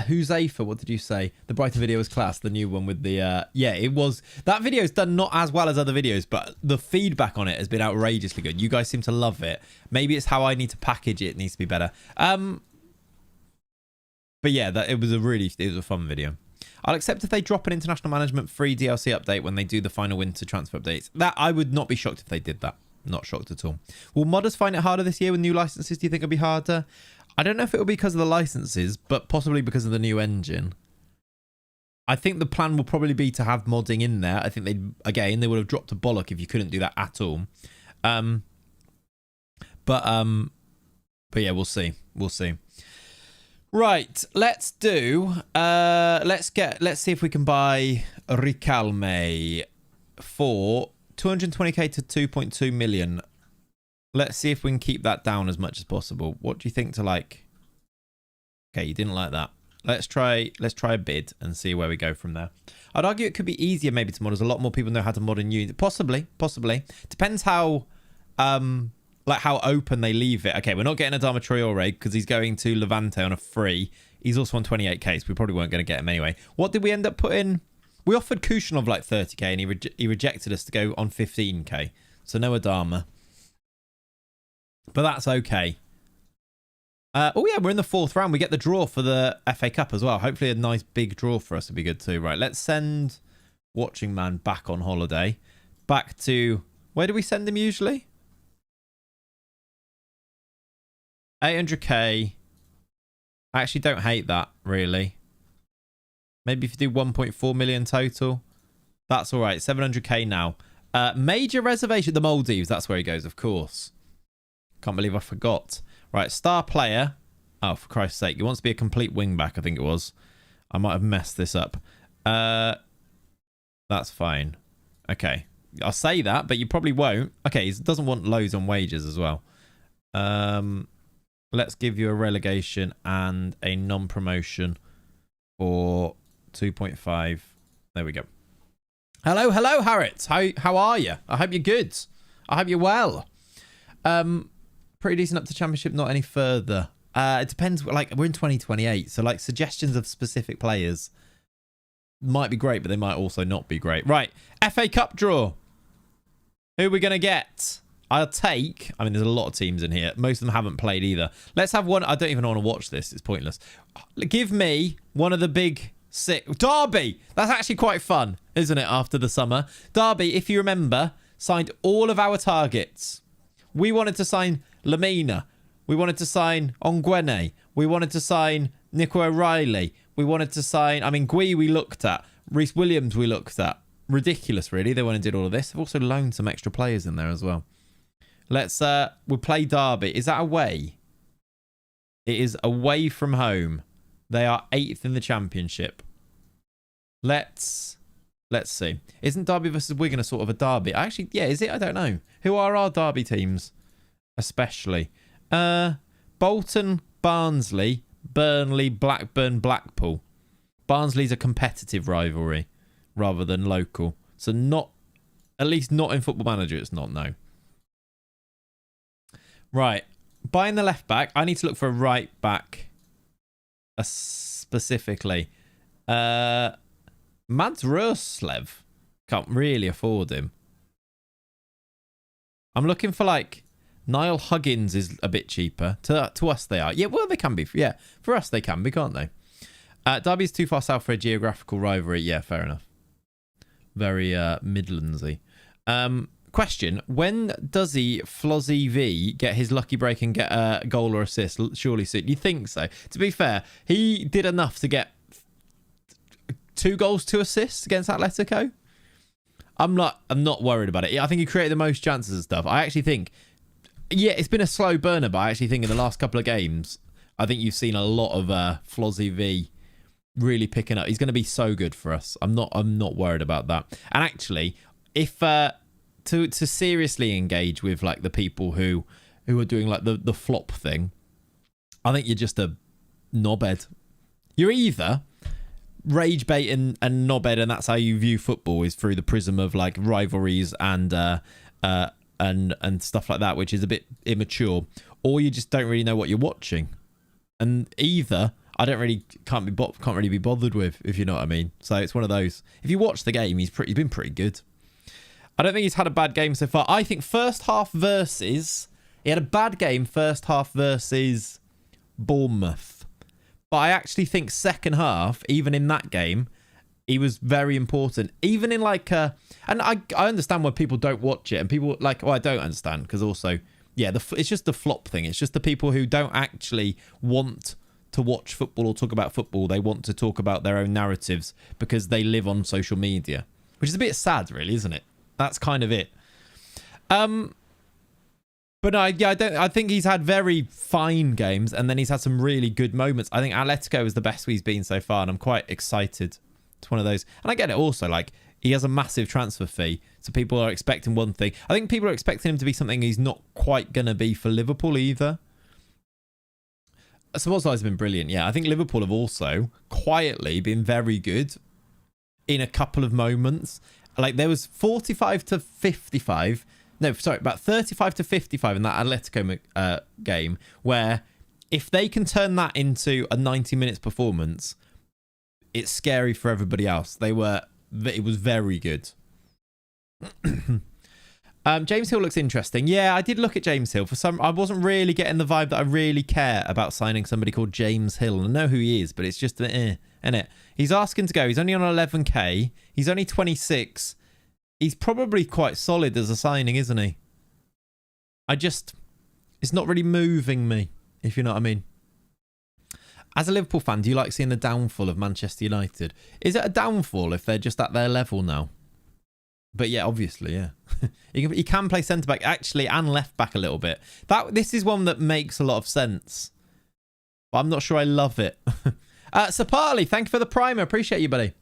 Who's Afa? What did you say? The Brighton video was class. The new one with the yeah, it was. That video's done not as well as other videos, but the feedback on it has been outrageously good. You guys seem to love it. Maybe it's how I need to package it. It needs to be better. But yeah, it was a fun video. I'll accept if they drop an international management free DLC update when they do the final winter transfer updates. That I would not be shocked if they did that. Not shocked at all. Will modders find it harder this year with new licenses? Do you think it'll be harder? I don't know if it'll be because of the licenses, but possibly because of the new engine. I think the plan will probably be to have modding in there. I think they would have dropped a bollock if you couldn't do that at all. But yeah, we'll see. We'll see. Right, let's see if we can buy Ricalme for 220k to 2.2 million. Let's see if we can keep that down as much as possible. What do you think to like? Okay, you didn't like that. Let's try a bid and see where we go from there. I'd argue it could be easier maybe to mod, as a lot more people know how to mod in Unity. Possibly. Depends how how open they leave it. Okay, we're not getting Adama Traore because he's going to Levante on a free. He's also on 28k, so we probably weren't going to get him anyway. What did we end up putting? We offered Kushanov like 30k and he rejected us to go on 15k. So no Adama. But that's okay. Oh yeah, we're in the 4th round. We get the draw for the FA Cup as well. Hopefully a nice big draw for us would be good too. Right, let's send Watching Man back on holiday. Back to... Where do we send him usually? 800k. I actually don't hate that, really. Maybe if you do 1.4 million total. That's all right. 700k now. Major reservation. The Maldives. That's where he goes, of course. Can't believe I forgot. Right, star player. Oh, for Christ's sake. He wants to be a complete wing-back, I think it was. I might have messed this up. That's fine. Okay. I'll say that, but you probably won't. Okay, he doesn't want loads on wages as well. Let's give you a relegation and a non-promotion for 2.5. There we go. Hello, Harriet. How are you? I hope you're good. I hope you're well. Pretty decent up to championship, not any further. It depends. Like, we're in 2028, so like suggestions of specific players might be great, but they might also not be great. Right, FA Cup draw. Who are we gonna get? I'll take... I mean, there's a lot of teams in here. Most of them haven't played either. Let's have one... I don't even want to watch this. It's pointless. Give me one of the big... Derby! That's actually quite fun, isn't it, after the summer? Derby, if you remember, signed all of our targets. We wanted to sign Lamina. We wanted to sign Ongwene. We wanted to sign Nico O'Reilly. We wanted to sign... I mean, Gui we looked at. Reece Williams we looked at. Ridiculous, really. They went and did all of this. They've also loaned some extra players in there as well. Let's, we'll play Derby. Is that away? It is away from home. They are 8th in the championship. Let's see. Isn't Derby versus Wigan a sort of a derby? Actually, yeah, is it? I don't know. Who are our derby teams? Especially. Bolton, Barnsley, Burnley, Blackburn, Blackpool. Barnsley's a competitive rivalry rather than local. So not, at least not in Football Manager, it's not, no. Right, buying the left back. I need to look for a right back specifically. Mads Roslev. Can't really afford him. I'm looking for like Niall Huggins is a bit cheaper. To us they are. Yeah, well they can be. Yeah, for us they can be, can't they? Derby's too far south for a geographical rivalry. Yeah, fair enough. Very Midlandsy. Question: when does he Flozzy V get his lucky break and get a goal or assist? Surely soon. You think so? To be fair, he did enough to get 2 goals, 2 assists against Atletico. I'm not worried about it. I think he created the most chances and stuff. I actually think, yeah, it's been a slow burner, but I actually think in the last couple of games, I think you've seen a lot of Flozzy V really picking up. He's going to be so good for us. I'm not worried about that. And actually, if to seriously engage with like the people who are doing like the flop thing, I think you're just a knobhead. You're either rage bait and knobhead, and that's how you view football, is through the prism of like rivalries and stuff like that, which is a bit immature, or you just don't really know what you're watching. And either I can't really be bothered with, if you know what I mean. So it's one of those. If you watch the game, he's been pretty good. I don't think he's had a bad game so far. I think he had a bad game first half versus Bournemouth. But I actually think second half, even in that game, he was very important. Even in like and I understand why people don't watch it, and people like, I don't understand, because also, yeah, it's just the flop thing. It's just the people who don't actually want to watch football or talk about football. They want to talk about their own narratives because they live on social media, which is a bit sad, really, isn't it? That's kind of it. But no, yeah, I think he's had very fine games, and then he's had some really good moments. I think Atletico is the best he's been so far, and I'm quite excited. It's one of those. And I get it also, like, he has a massive transfer fee, so people are expecting one thing. I think people are expecting him to be something he's not quite going to be for Liverpool either. Szoboszlai's been brilliant, yeah. I think Liverpool have also quietly been very good in a couple of moments. Like, there was 45 to 55. No, sorry, about 35 to 55 in that Atletico game, where if they can turn that into a 90 minutes performance, it's scary for everybody else. It was very good. James Hill looks interesting. Yeah, I did look at James Hill. I wasn't really getting the vibe that I really care about signing somebody called James Hill. I know who he is, but it's just isn't it? He's asking to go. He's only on 11k. He's only 26. He's probably quite solid as a signing, isn't he? It's not really moving me, if you know what I mean. As a Liverpool fan, do you like seeing the downfall of Manchester United? Is it a downfall if they're just at their level now? But yeah, obviously, yeah. He can play centre-back, actually, and left-back a little bit. This is one that makes a lot of sense. But I'm not sure I love it. Sapali, thank you for the primer. Appreciate you, buddy.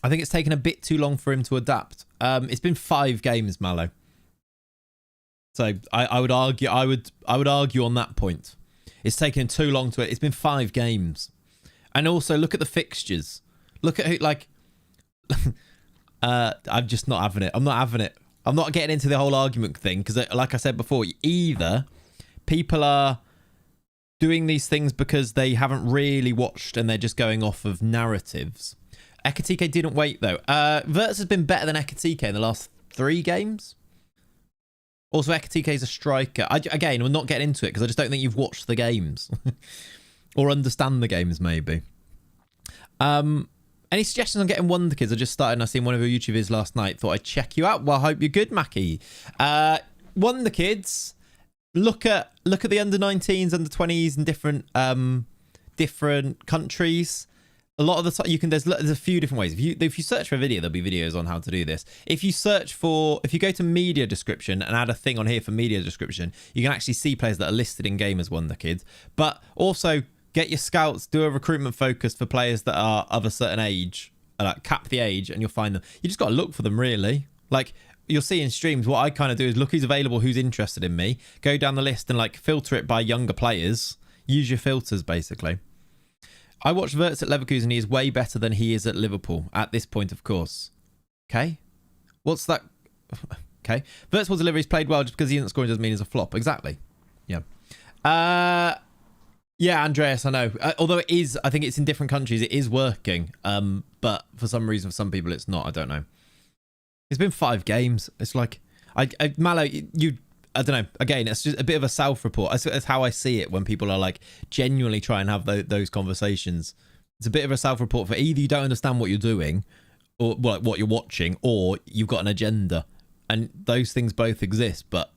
I think it's taken a bit too long for him to adapt. It's been 5 games, Mallow. So I would argue on that point. It's taken too long to it. It's been 5 games. And also look at the fixtures. Look at who, like, I'm just not having it. I'm not having it. I'm not getting into the whole argument thing, because like I said before, either people are doing these things because they haven't really watched and they're just going off of narratives. Ekitike didn't wait, though. Wirtz has been better than Ekitike in the last 3 games. Also, Ekitike is a striker. Again, we're not getting into it because I just don't think you've watched the games. Or understand the games, maybe. Any suggestions on getting Wonder Kids? I just started and I seen one of your YouTube videos last night. Thought I'd check you out. Well, I hope you're good, Mackie. Wonder Kids... Look at the under-19s, under-20s in different countries. A lot of the time, there's a few different ways. If you search for a video, there'll be videos on how to do this. If you go to media description and add a thing on here for media description, you can actually see players that are listed in game as Wonder Kids. But also get your scouts, do a recruitment focus for players that are of a certain age, like cap the age, and you'll find them. You just got to look for them, really. Like, you'll see in streams, what I kind of do is look who's available, who's interested in me, go down the list and like filter it by younger players. Use your filters, basically. I watched Wirtz at Leverkusen. He is way better than he is at Liverpool at this point, of course. Okay. What's that? Okay. Wirtz will deliver. He's played well. Just because he isn't scoring doesn't mean he's a flop. Exactly. Yeah. Yeah, Andreas, I know. Although it is, I think it's in different countries. It is working. But for some reason, for some people, it's not. I don't know. It's been 5 games. It's like, Mallow, I don't know. Again, it's just a bit of a self-report. That's how I see it when people are like genuinely try and have those conversations. It's a bit of a self-report for either you don't understand what you're doing, or well, what you're watching, or you've got an agenda, and those things both exist. But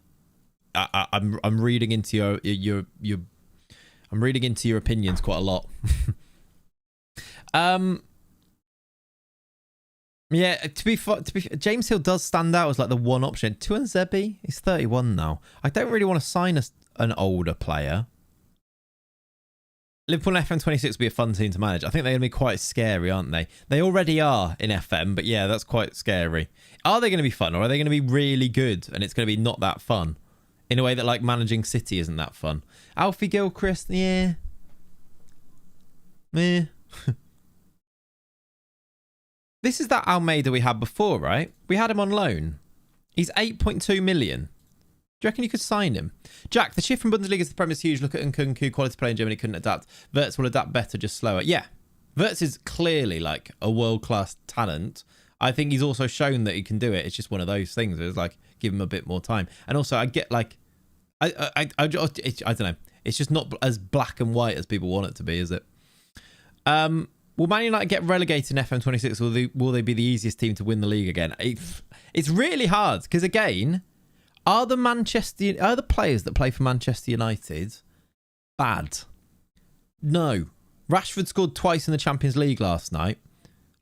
I'm reading into your I'm reading into your opinions quite a lot. Yeah, to be James Hill does stand out as like the one option. Tuan Zebi, he's 31 now. I don't really want to sign an older player. Liverpool and FM26 would be a fun team to manage. I think they're going to be quite scary, aren't they? They already are in FM, but yeah, that's quite scary. Are they going to be fun, or are they going to be really good and it's going to be not that fun? In a way that like managing City isn't that fun. Alfie Gilchrist, yeah. Meh. This is that Almeida we had before, right? We had him on loan. He's 8.2 million. Do you reckon you could sign him? Jack, the shift from Bundesliga to the Premier is huge. Look at Nkunku, quality player in Germany, couldn't adapt. Wirtz will adapt better, just slower. Yeah, Wirtz is clearly like a world-class talent. I think he's also shown that he can do it. It's just one of those things. It's like, give him a bit more time. And also, I get like, I don't know. It's just not as black and white as people want it to be, is it? Will Man United get relegated in FM26? Will they be the easiest team to win the league again? It's really hard because, again, are the players that play for Manchester United bad? No. Rashford scored twice in the Champions League last night.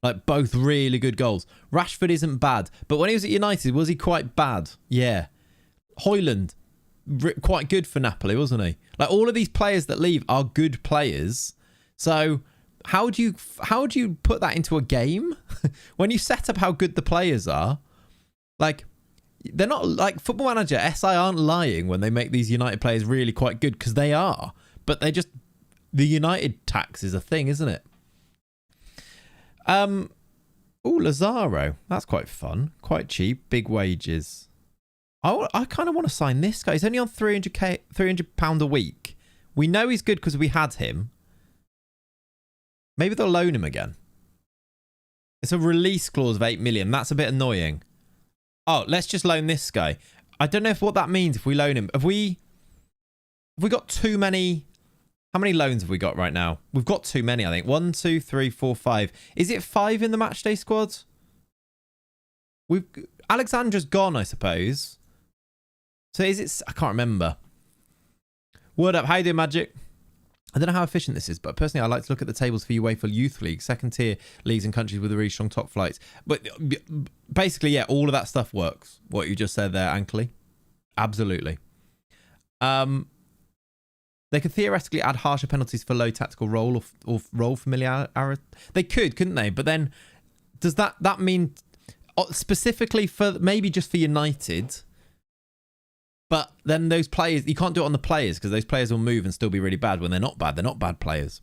Like, both really good goals. Rashford isn't bad. But when he was at United, was he quite bad? Yeah. Højlund, quite good for Napoli, wasn't he? Like, all of these players that leave are good players. So how do you put that into a game? When you set up how good the players are, like, they're not like Football Manager, SI aren't lying when they make these United players really quite good, because they are. But they just, the United tax is a thing, isn't it? Lazaro. That's quite fun. Quite cheap. Big wages. I kind of want to sign this guy. He's only on £300 a week. We know he's good because we had him. Maybe they'll loan him again. It's a release clause of 8 million. That's a bit annoying. Oh, let's just loan this guy. I don't know what that means if we loan him. Have we got too many? How many loans have we got right now? We've got too many, I think. 1, 2, 3, 4, 5. Is it 5 in the matchday squad? Alexandra's gone, I suppose. So is it? I can't remember. Word up. How you doing, Magic? I don't know how efficient this is, but personally, I like to look at the tables for UEFA Youth League, second tier leagues in countries with a really strong top flights. But basically, yeah, all of that stuff works. What you just said there, Ankley. Absolutely. They could theoretically add harsher penalties for low tactical role or role familiarity. They could, couldn't they? But then, does that mean specifically for maybe just for United? But then those players, you can't do it on the players because those players will move and still be really bad when they're not bad. They're not bad players.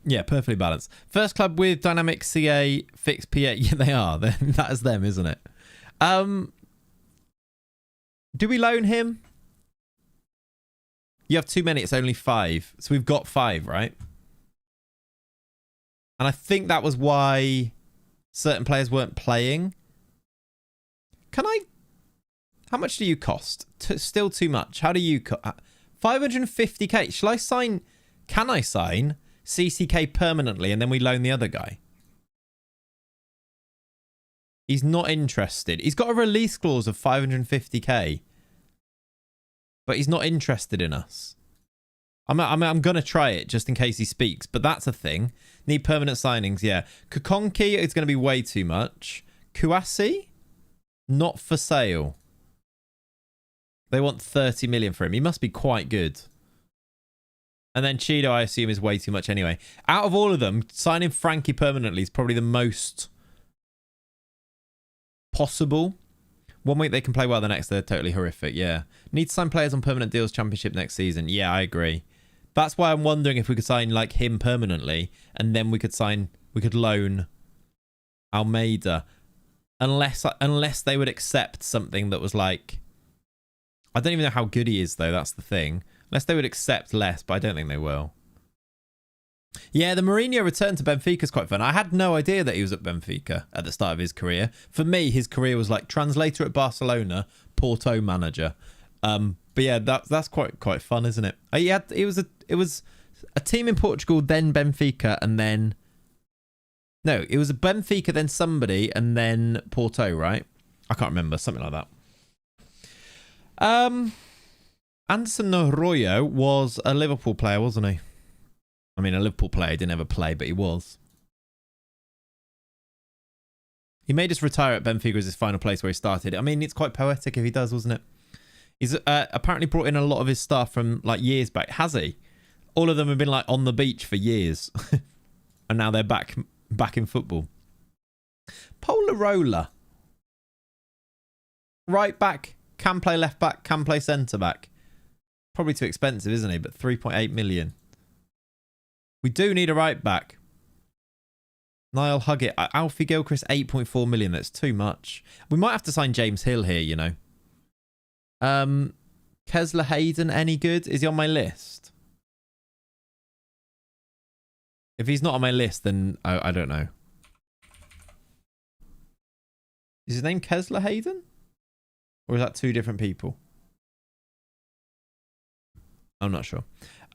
Yeah, perfectly balanced. First club with dynamic CA fixed PA. Yeah, they are. That is them, isn't it? Do we loan him? You have too many. It's only 5. So we've got 5, right? And I think that was why certain players weren't playing. How much do you cost? Still too much. How do you... 550k. Shall I sign... Can I sign CCK permanently and then we loan the other guy? He's not interested. He's got a release clause of 550k. But he's not interested in us. I'm going to try it just in case he speaks. But that's a thing. Need permanent signings, yeah. Kukonki is going to be way too much. Kouassi? Not for sale. They want 30 million for him. He must be quite good. And then Chido, I assume, is way too much anyway. Out of all of them, signing Frankie permanently is probably the most possible. One week they can play well, the next they're totally horrific. Yeah. Need to sign players on permanent deals championship next season. Yeah, I agree. That's why I'm wondering if we could sign like him permanently and then we could loan Almeida. Unless they would accept something that was like... I don't even know how good he is, though. That's the thing. Unless they would accept less, but I don't think they will. Yeah, the Mourinho return to Benfica is quite fun. I had no idea that he was at Benfica at the start of his career. For me, his career was like translator at Barcelona, Porto manager. But yeah, that's quite fun, isn't it? It was a team in Portugal, then Benfica, and then it was a Benfica, then somebody, and then Porto, right? I can't remember, something like that. Anderson Arroyo was a Liverpool player, wasn't he? I mean, a Liverpool player, didn't ever play, but he was. He made us retire at Benfica as his final place where he started. I mean, it's quite poetic if he does, wasn't it? He's apparently brought in a lot of his staff from like years back. Has he? All of them have been like on the beach for years. And now they're back in football. Polarola. Right back. Can play left back. Can play centre back. Probably too expensive, isn't he? But 3.8 million. We do need a right back. Niall Huggett. Alfie Gilchrist, 8.4 million. That's too much. We might have to sign James Hill here, you know. Kesler Hayden, any good? Is he on my list? If he's not on my list, then I don't know. Is his name Kesler Hayden? Or is that two different people? I'm not sure.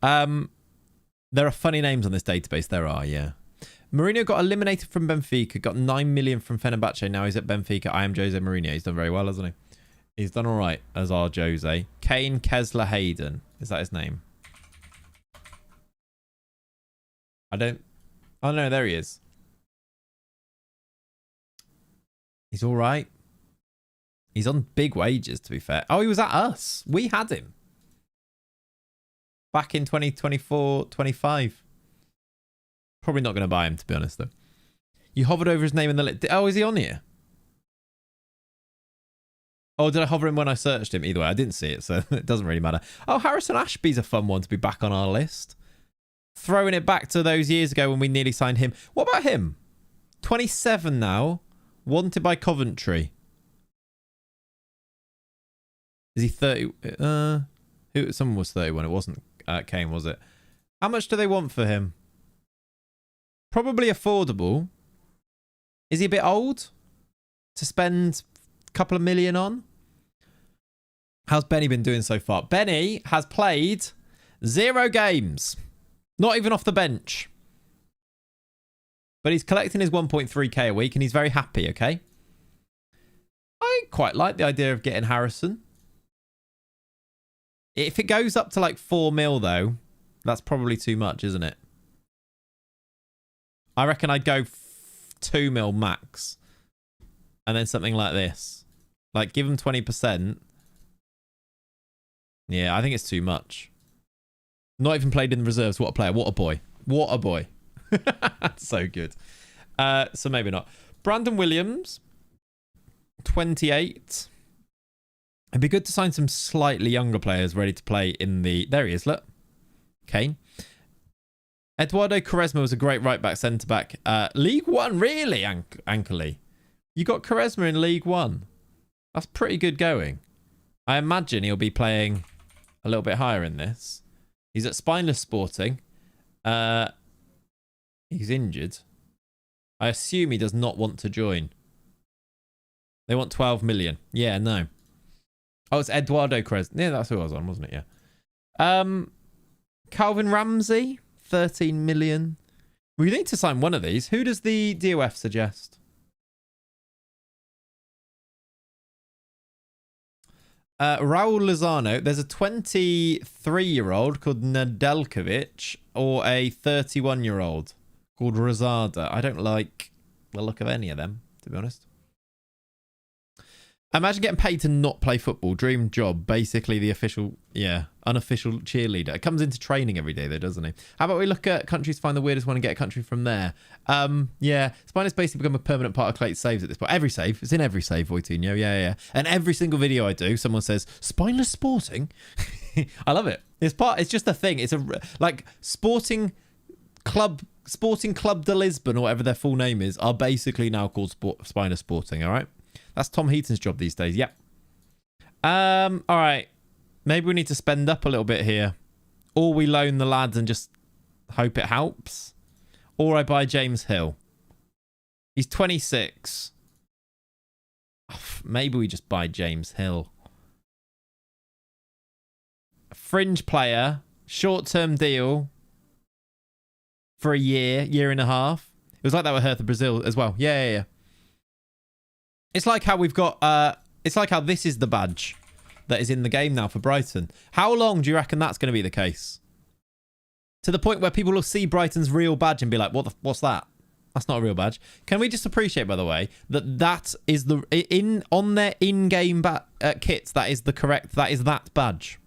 There are funny names on this database. There are, yeah. Mourinho got eliminated from Benfica, got 9 million from Fenerbahce. Now he's at Benfica. I am Jose Mourinho. He's done very well, hasn't he? He's done all right as our Jose. Kane Kesler Hayden. Is that his name? I don't... Oh, no, there he is. He's all right. He's on big wages, to be fair. Oh, he was at us. We had him. Back in 2024, 25. Probably not going to buy him, to be honest, though. You hovered over his name in the list. Oh, is he on here? Oh, did I hover him when I searched him? Either way, I didn't see it, so it doesn't really matter. Oh, Harrison Ashby's a fun one to be back on our list. Throwing it back to those years ago when we nearly signed him. What about him? 27 now. Wanted by Coventry. Is he 30? Someone was 31. It wasn't Kane, was it? How much do they want for him? Probably affordable. Is he a bit old to spend a couple of million on? How's Benny been doing so far? Benny has played 0 games. Not even off the bench. But he's collecting his 1.3k a week and he's very happy, okay? I quite like the idea of getting Harrison. If it goes up to like 4 mil, though, that's probably too much, isn't it? I reckon I'd go 2 mil max. And then something like this. Like, give him 20%. Yeah, I think it's too much. Not even played in the reserves. What a player. What a boy. What a boy. So good. So maybe not. Brandon Williams. 28. It'd be good to sign some slightly younger players ready to play in the... There he is, look. Kane. Eduardo Quaresma was a great right-back, centre-back. League One, really, Ankerly? You got Quaresma in League One. That's pretty good going. I imagine he'll be playing a little bit higher in this. He's at Spineless Sporting. He's injured. I assume he does not want to join. They want 12 million. Yeah, no. Oh, it's Eduardo Quaresma. Yeah, that's who I was on, wasn't it? Yeah. Calvin Ramsey, 13 million. We need to sign one of these. Who does the DOF suggest? Raul Lozano. There's a 23-year-old called Nedeljkovic or a 31-year-old called Rosada. I don't like the look of any of them, to be honest. Imagine getting paid to not play football. Dream job. Basically the official, unofficial cheerleader. It comes into training every day though, doesn't it? How about we look at countries, find the weirdest one and get a country from there? Yeah. Spain has basically become a permanent part of Clayts saves at this point. Every save. It's in every save, Voitinho. Yeah. And every single video I do, someone says, Spineless Sporting. I love it. It's just a thing. It's like Sporting Club de Lisbon or whatever their full name is are basically now called Spineless Sporting, all right? That's Tom Heaton's job these days. Yep. All right. Maybe we need to spend up a little bit here. Or we loan the lads and just Hope it helps. Or I buy James Hill. He's 26. Maybe we just buy James Hill. A fringe player. Short-term deal. For a year and a half. It was like that with Hertha Brazil as well. Yeah. It's like how we've got... it's like how this is the badge that is in the game now for Brighton. How long do you reckon that's going to be the case? To the point where people will see Brighton's real badge and be like, what's that? That's not a real badge. Can we just appreciate, by the way, that is the... on their in-game kits, that is the correct... That is that badge.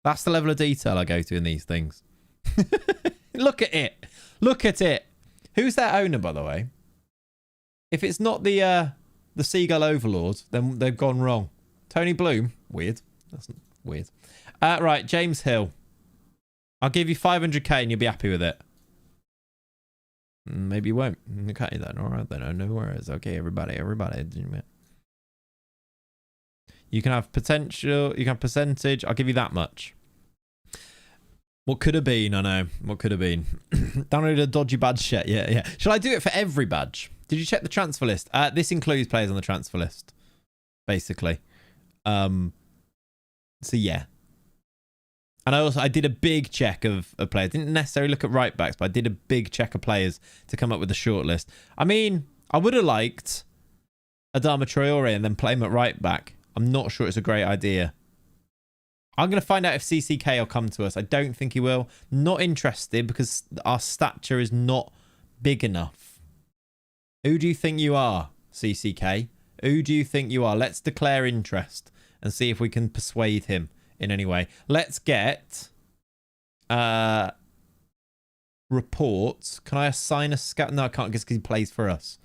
That's the level of detail I go to in these things. Look at it. Look at it. Who's their owner, by the way? If it's not the Seagull Overlord, then they've gone wrong. Tony Bloom. Weird. That's weird. Right, James Hill. I'll give you 500k and you'll be happy with it. Maybe you won't. Okay, then. All right, then. No worries. Okay, everybody. You can have potential. You can have percentage. I'll give you that much. What could have been? I know. What could have been? Downloaded a dodgy badge yet? Yeah. Shall I do it for every badge? Did you check the transfer list? This includes players on the transfer list, basically. So yeah. And I did a big check of players. Didn't necessarily look at right backs, but I did a big check of players to come up with a short list. I mean, I would have liked Adama Traore and then play him at right back. I'm not sure it's a great idea. I'm going to find out if CCK will come to us. I don't think he will. Not interested because our stature is not big enough. Who do you think you are, CCK? Who do you think you are? Let's declare interest and see if we can persuade him in any way. Let's get reports. Can I assign a scout? No, I can't because he plays for us.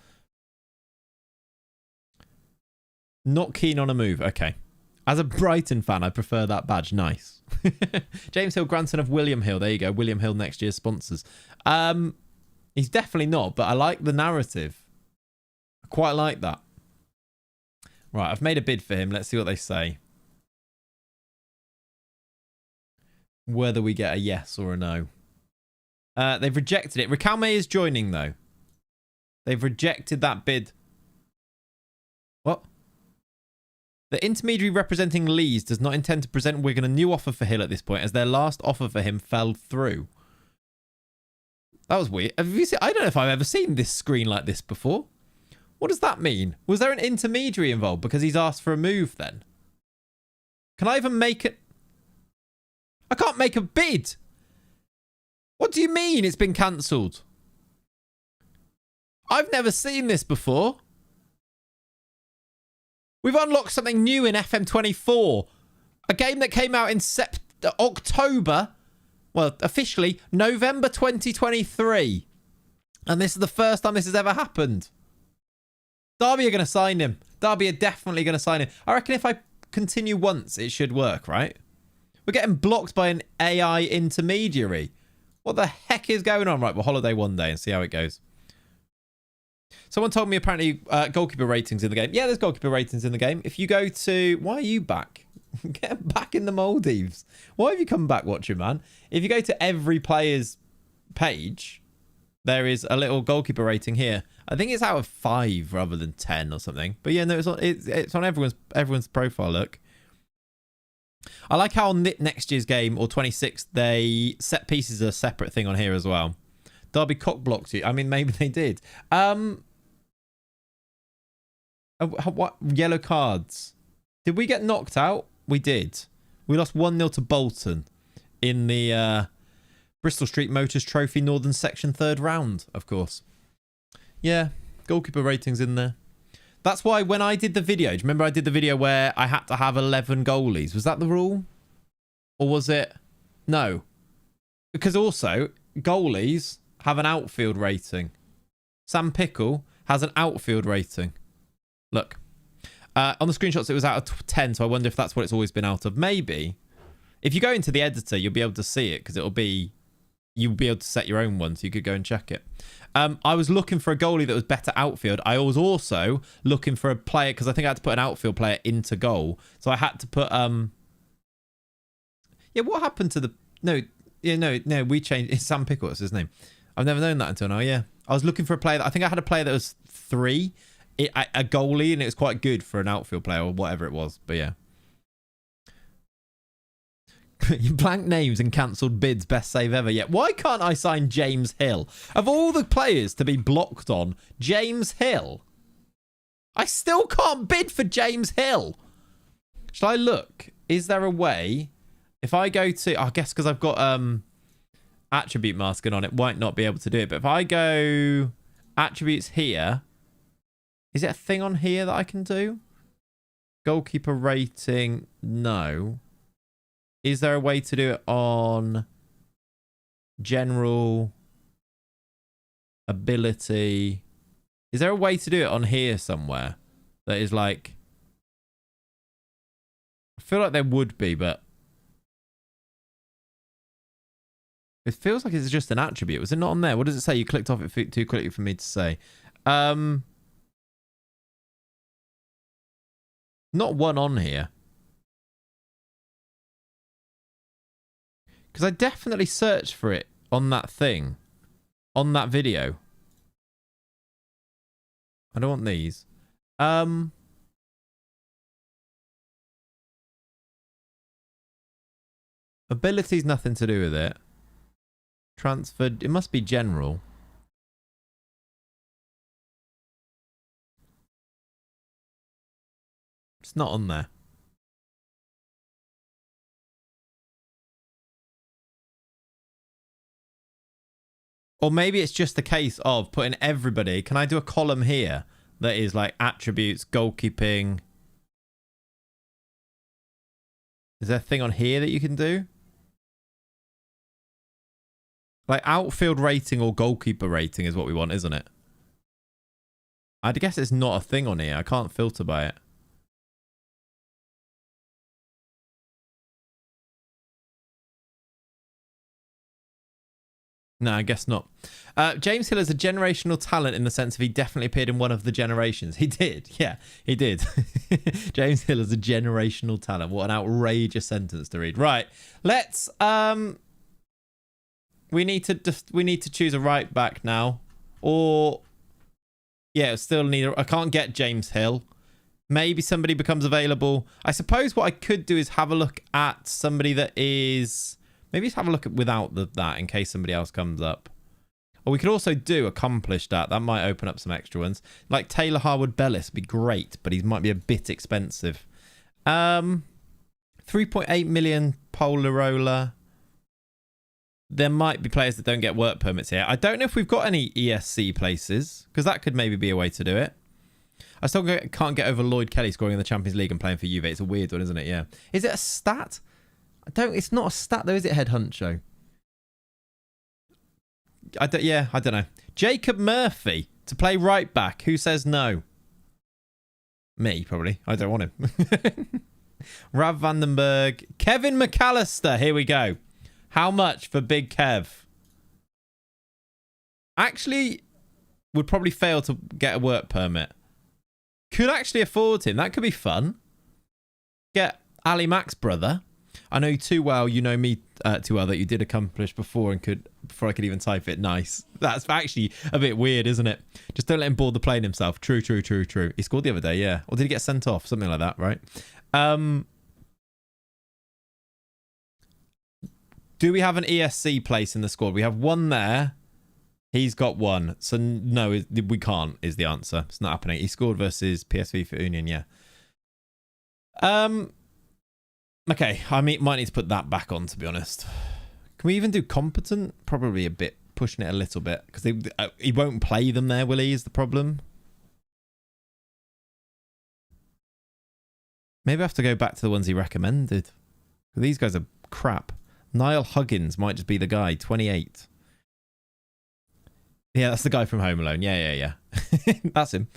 Not keen on a move. Okay. As a Brighton fan, I prefer that badge. Nice. James Hill, grandson of William Hill. There you go. William Hill, next year's sponsors. He's definitely not, but I like the narrative. I quite like that. Right, I've made a bid for him. Let's see what they say. Whether we get a yes or a no. They've rejected it. Riquelme is joining, though. They've rejected that bid. What? The intermediary representing Leeds does not intend to present Wigan a new offer for Hill at this point, as their last offer for him fell through. That was weird. Have you seen, I don't know if I've ever seen this screen like this before. What does that mean? Was there an intermediary involved because he's asked for a move then? Can I even make it? I can't make a bid. What do you mean it's been cancelled? I've never seen this before. We've unlocked something new in FM24. A game that came out in October. Well, officially, November 2023. And this is the first time this has ever happened. Derby are going to sign him. Derby are definitely going to sign him. I reckon if I continue once, it should work, right? We're getting blocked by an AI intermediary. What the heck is going on? Right, we'll holiday one day and see how it goes. Someone told me apparently goalkeeper ratings in the game. Yeah, there's goalkeeper ratings in the game. If you go to... Why are you back? Get back in the Maldives. Why have you come back watching, man? If you go to every player's page, there is a little goalkeeper rating here. I think it's out of 5 rather than 10 or something. But yeah, no, it's on everyone's profile, look. I like how on next year's game, or 26th, they set pieces a separate thing on here as well. Derby cock-blocked you. I mean, maybe they did. What yellow cards? Did we get knocked out? We did. We lost 1-0 to Bolton in the Bristol Street Motors Trophy Northern Section 3rd round, of course. Yeah, goalkeeper ratings in there. That's why when I did the video, do you remember I did the video where I had to have 11 goalies? Was that the rule? Or was it? No. Because also, goalies have an outfield rating. Sam Pickle has an outfield rating. Look. On the screenshots, it was out of 10, so I wonder if that's what it's always been out of. Maybe. If you go into the editor, you'll be able to see it, because it'll be... You'll be able to set your own one, so you could go and check it. I was looking for a goalie that was better outfield. I was also looking for a player, because I think I had to put an outfield player into goal. So I had to put... Yeah, what happened to the... No, Yeah, no, we changed. It's Sam Pickle. That's his name. I've never known that until now. Yeah, I was looking for a player. I think I had a player that was 3, a goalie, and it was quite good for an outfield player or whatever it was. But yeah. You blank names and cancelled bids. Best save ever. Yeah. Why can't I sign James Hill? Of all the players to be blocked on, James Hill. I still can't bid for James Hill. Shall I look? Is there a way? If I go to... I guess because I've got attribute masking on, it might not be able to do it. But if I go attributes here... Is it a thing on here that I can do? Goalkeeper rating? No. Is there a way to do it on general ability? Is there a way to do it on here somewhere that is like... I feel like there would be, but it feels like it's just an attribute. Was it not on there? What does it say? You clicked off it too quickly for me to say. Not one on here. Because I definitely searched for it on that thing. On that video. I don't want these. Ability's nothing to do with it. Transferred. It must be general. It's not on there. Or maybe it's just a case of putting everybody... Can I do a column here that is like attributes, goalkeeping? Is there a thing on here that you can do? Like outfield rating or goalkeeper rating is what we want, isn't it? I guess it's not a thing on here. I can't filter by it. No, I guess not. James Hill is a generational talent in the sense of he definitely appeared in one of the generations. He did. Yeah, he did. James Hill is a generational talent. What an outrageous sentence to read. Right. Let's we need to choose a right back now. Or yeah, still need I can't get James Hill. Maybe somebody becomes available. I suppose what I could do is have a look at somebody that is... Maybe just have a look at without that in case somebody else comes up. Or we could also do accomplish that. That might open up some extra ones. Like Taylor Harwood-Bellis would be great, but he might be a bit expensive. 3.8 million Polarola. There might be players that don't get work permits here. I don't know if we've got any ESC places, because that could maybe be a way to do it. I still can't get over Lloyd Kelly scoring in the Champions League and playing for Juve. It's a weird one, isn't it? Yeah. Is it a stat? It's not a stat though, is it, Head Huncho? I don't know. Jacob Murphy to play right back. Who says no? Me, probably. I don't want him. Rav Vandenberg. Kevin McAllister. Here we go. How much for Big Kev? Actually, would probably fail to get a work permit. Could actually afford him. That could be fun. Get Ali Mack's brother. I know you too well. You know me too well that you did accomplish before before I could even type it. Nice. That's actually a bit weird, isn't it? Just don't let him board the plane himself. True. He scored the other day, yeah. Or did he get sent off? Something like that, right? Do we have an ESC place in the squad? We have one there. He's got one. So no, we can't is the answer. It's not happening. He scored versus PSV for Union, yeah. Okay, I might need to put that back on, to be honest. Can we even do competent? Probably a bit, pushing it a little bit. Because he won't play them there, will he, is the problem? Maybe I have to go back to the ones he recommended. These guys are crap. Niall Huggins might just be the guy, 28. Yeah, that's the guy from Home Alone. Yeah. That's him.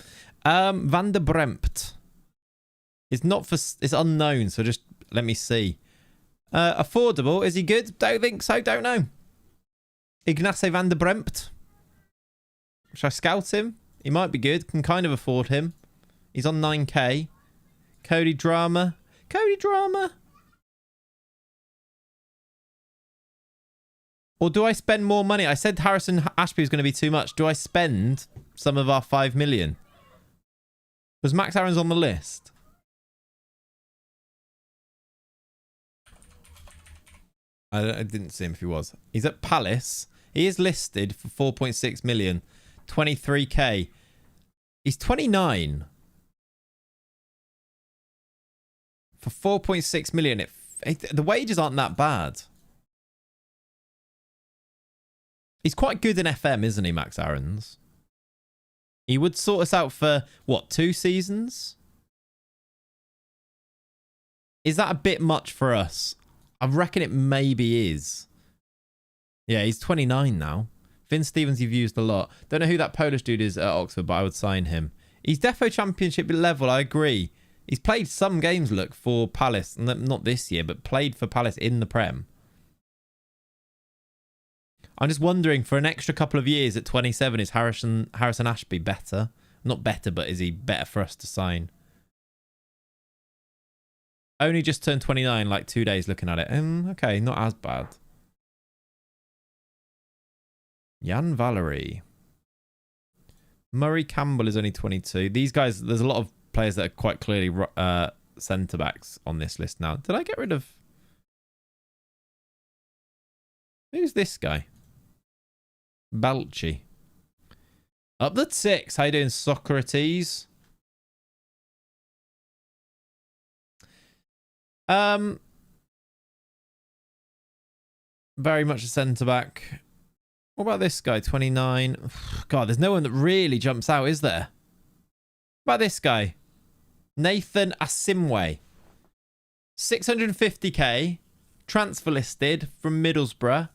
Van der Brempt. It's unknown, so just let me see. Affordable. Is he good? Don't think so. Don't know. Ignace van der Brempt. Should I scout him? He might be good. Can kind of afford him. He's on 9k. Cody Drama. Or do I spend more money? I said Harrison Ashby was going to be too much. Do I spend some of our 5 million? Was Max Aarons on the list? I didn't see him if he was. He's at Palace. He is listed for 4.6 million. 23k. He's 29. For 4.6 million. The wages aren't that bad. He's quite good in FM, isn't he, Max Aarons? He would sort us out for, what, 2 seasons? Is that a bit much for us? I reckon it maybe is. Yeah, he's 29 now. Finn Stevens you've used a lot. Don't know who that Polish dude is at Oxford, but I would sign him. He's defo championship level, I agree. He's played some games, look, for Palace. Not this year, but played for Palace in the Prem. I'm just wondering, for an extra couple of years at 27, is Harrison Ashby better? Not better, but is he better for us to sign? Only just turned 29, like 2 days looking at it. Okay, not as bad. Jan Valery. Murray Campbell is only 22. These guys, there's a lot of players that are quite clearly centre-backs on this list now. Did I get rid of... Who's this guy? Balchi. Up at 6. How you doing, Socrates? Very much a centre-back. What about this guy? 29. God, there's no one that really jumps out, is there? What about this guy? Nathan Asimwe. 650k. Transfer listed from Middlesbrough.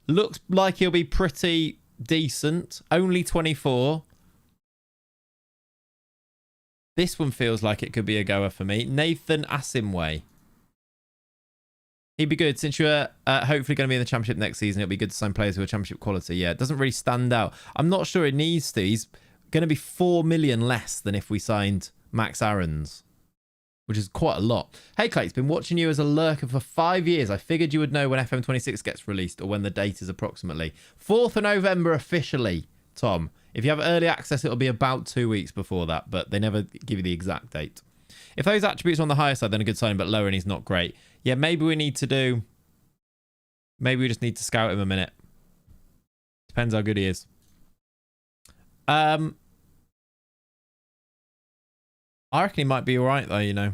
Looks like he'll be pretty decent. Only 24. This one feels like it could be a goer for me. Nathan Asimwe. He'd be good. Since you're hopefully going to be in the Championship next season, it'll be good to sign players who are Championship quality. Yeah, it doesn't really stand out. I'm not sure it needs to. He's going to be 4 million less than if we signed Max Aarons, which is quite a lot. Hey, Clayts, been watching you as a lurker for 5 years. I figured you would know when FM26 gets released or when the date is approximately. 4th of November officially, Tom. If you have early access, it'll be about 2 weeks before that, but they never give you the exact date. If those attributes are on the higher side, then a good sign, but lower and he's not great. Yeah, maybe we need to do... Maybe we just need to scout him a minute. Depends how good he is. I reckon he might be all right, though, you know.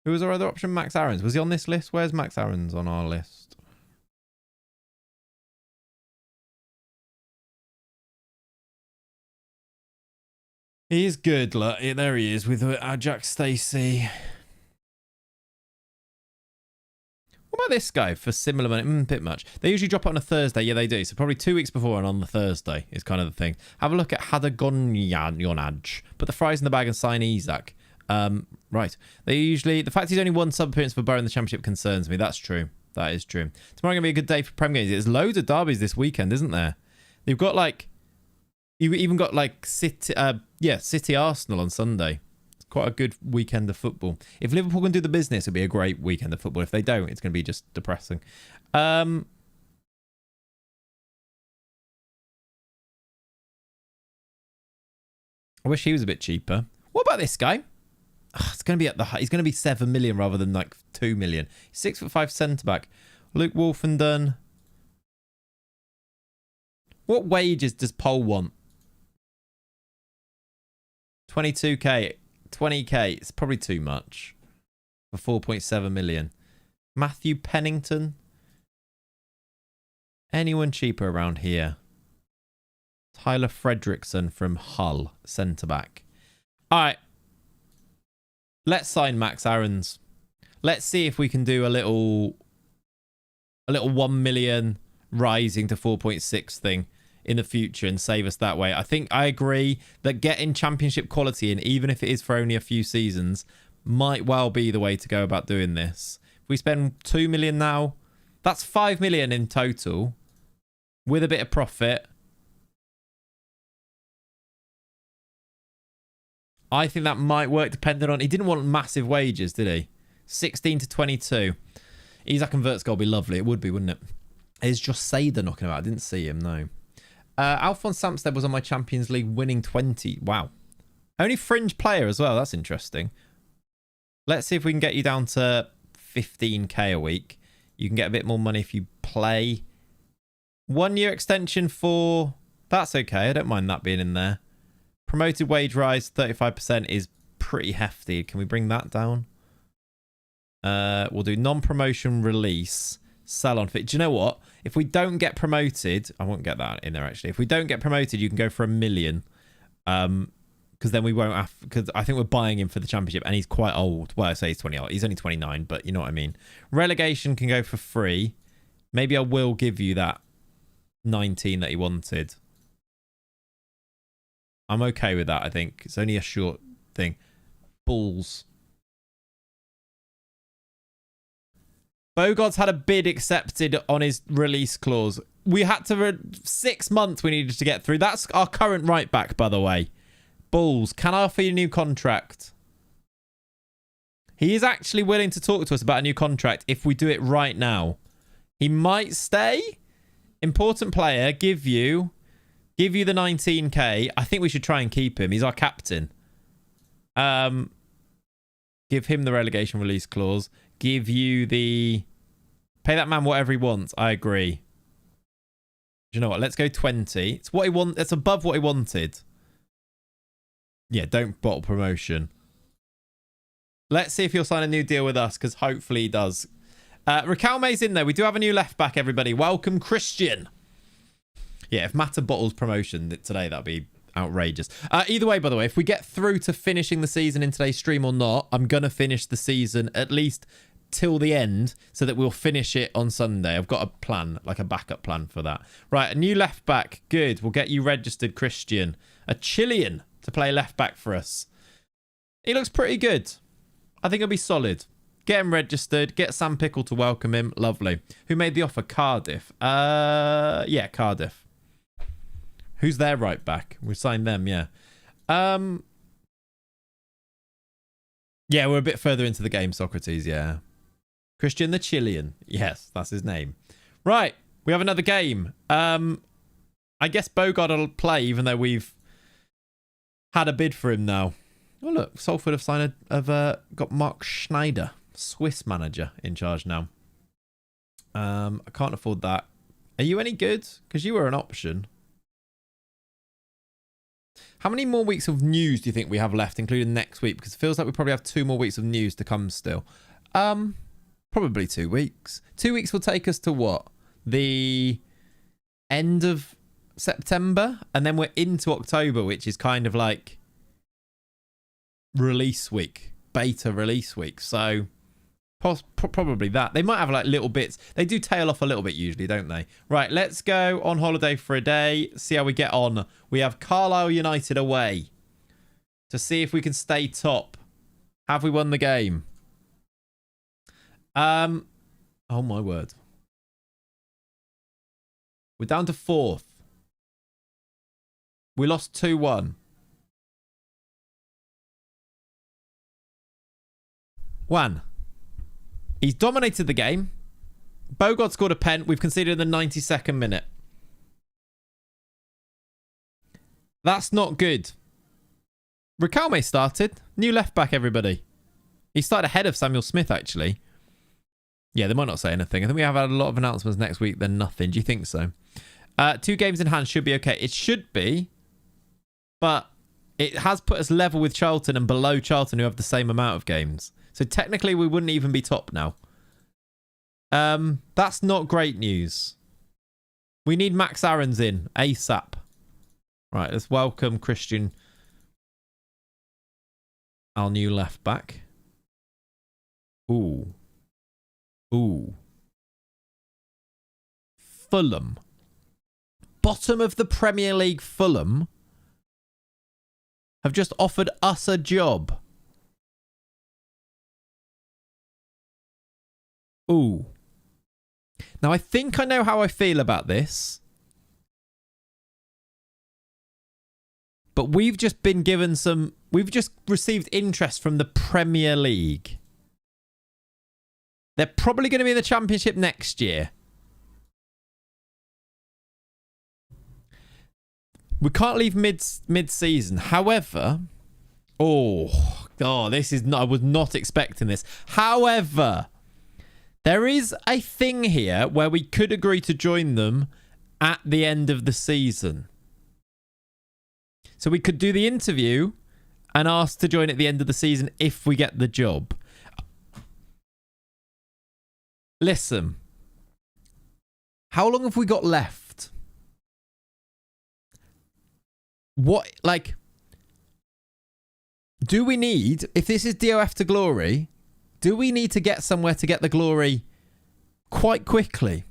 Who was our other option? Max Aarons. Was he on this list? Where's Max Aarons on our list? He is good. Look, there he is with Jack Stacey. What about this guy for similar money? Bit much. They usually drop it on a Thursday. Yeah, they do. So probably 2 weeks before and on the Thursday is kind of the thing. Have a look at Hadagonyanaj. Put the fries in the bag and sign Isak. Right. They usually... The fact he's only one sub appearance for Borough in the Championship concerns me. That's true. That is true. Tomorrow going to be a good day for Prem games. There's loads of derbies this weekend, isn't there? They've got like... You've even got like City Arsenal on Sunday. It's quite a good weekend of football. If Liverpool can do the business, it'll be a great weekend of football. If they don't, it's going to be just depressing. I wish he was a bit cheaper. What about this guy? It's going to be at the he's going to be 7 million rather than like 2 million. 6'5" centre back. Luke Wolfenden. What wages does Pole want? 22k, 20k. It's probably too much for 4.7 million. Matthew Pennington. Anyone cheaper around here? Tyler Fredrickson from Hull, centre back. All right. Let's sign Max Aarons. Let's see if we can do a little 1 million rising to 4.6 thing in the future and save us that way. I think I agree that getting Championship quality in, even if it is for only a few seasons, might well be the way to go about doing this. If we spend 2 million now, that's 5 million in total with a bit of profit. I think that might work depending on... He didn't want massive wages, did he? 16 to 22. Isak and Vert's goal would be lovely. It would be, wouldn't it? Is just Sader knocking about? I didn't see him, no. Alphonse Samstead was on my Champions League winning 20. Wow. Only fringe player as well. That's interesting. Let's see if we can get you down to 15k a week. You can get a bit more money if you play. 1 year extension for... That's okay. I don't mind that being in there. Promoted wage rise, 35% is pretty hefty. Can we bring that down? We'll do non-promotion release. Sell on fit. Do you know what? If we don't get promoted... I won't get that in there, actually. If we don't get promoted, you can go for 1 million. Because then we won't have... Because I think we're buying him for the championship, and he's quite old. Well, I say he's 20 old. He's only 29, but you know what I mean. Relegation can go for free. Maybe I will give you that 19 that he wanted. I'm okay with that, I think. It's only a short thing. Balls. Bogart's had a bid accepted on his release clause. We had to... 6 months we needed to get through. That's our current right back, by the way. Balls. Can I offer you a new contract? He is actually willing to talk to us about a new contract if we do it right now. He might stay. Important player. Give you the 19k. I think we should try and keep him. He's our captain. Give him the relegation release clause. Give you the... Pay that man whatever he wants. I agree. Do you know what? Let's go 20. It's what he want. It's above what he wanted. Yeah, don't bottle promotion. Let's see if he'll sign a new deal with us, because hopefully he does. Ricalme's in there. We do have a new left back, everybody. Welcome, Christian. Yeah, if Mata bottles promotion today, that'd be outrageous. Either way, by the way, if we get through to finishing the season in today's stream or not, I'm going to finish the season at least till the end so that we'll finish it on Sunday. I've got a plan, like a backup plan for that. Right, a new left back. Good. We'll get you registered, Christian. A Chilean to play left back for us. He looks pretty good. I think he'll be solid. Get him registered. Get Sam Pickle to welcome him. Lovely. Who made the offer? Cardiff. Yeah, Cardiff. Who's their right back? We signed them, yeah. Yeah, we're a bit further into the game, Socrates, yeah. Christian the Chilean. Yes, that's his name. Right, we have another game. I guess Bogart will play, even though we've had a bid for him now. Oh, look, Salford have got Mark Schneider, Swiss manager, in charge now. I can't afford that. Are you any good? Because you were an option. How many more weeks of news do you think we have left, including next week? Because it feels like we probably have 2 more weeks of news to come still. Probably 2 weeks. 2 weeks will take us to what? The end of September? And then we're into October, which is kind of like release week. Beta release week. So probably that. They might have like little bits. They do tail off a little bit usually, don't they? Right, let's go on holiday for a day. See how we get on. We have Carlisle United away to see if we can stay top. Have we won the game? Oh my word. We're down to 4th. We lost 2-1. Juan. He's dominated the game. Bogart scored a pen. We've conceded in the 92nd minute. That's not good. Ricalme started. New left back, everybody. He started ahead of Samuel Smith, actually. Yeah, they might not say anything. I think we have had a lot of announcements next week, then nothing. Do you think so? 2 games in hand should be okay. It should be. But it has put us level with Charlton and below Charlton, who have the same amount of games. So technically, we wouldn't even be top now. That's not great news. We need Max Aarons in ASAP. Right, let's welcome Christian, our new left back. Ooh. Ooh. Fulham. Bottom of the Premier League, Fulham have just offered us a job. Ooh. Now, I think I know how I feel about this. But we've just been given some... We've just received interest from the Premier League. They're probably going to be in the Championship next year. We can't leave mid-season. However, this is not. I was not expecting this. However, there is a thing here where we could agree to join them at the end of the season. So we could do the interview and ask to join at the end of the season if we get the job. Listen, how long have we got left? What, like, do we need, if this is DOF to glory, do we need to get somewhere to get the glory quite quickly?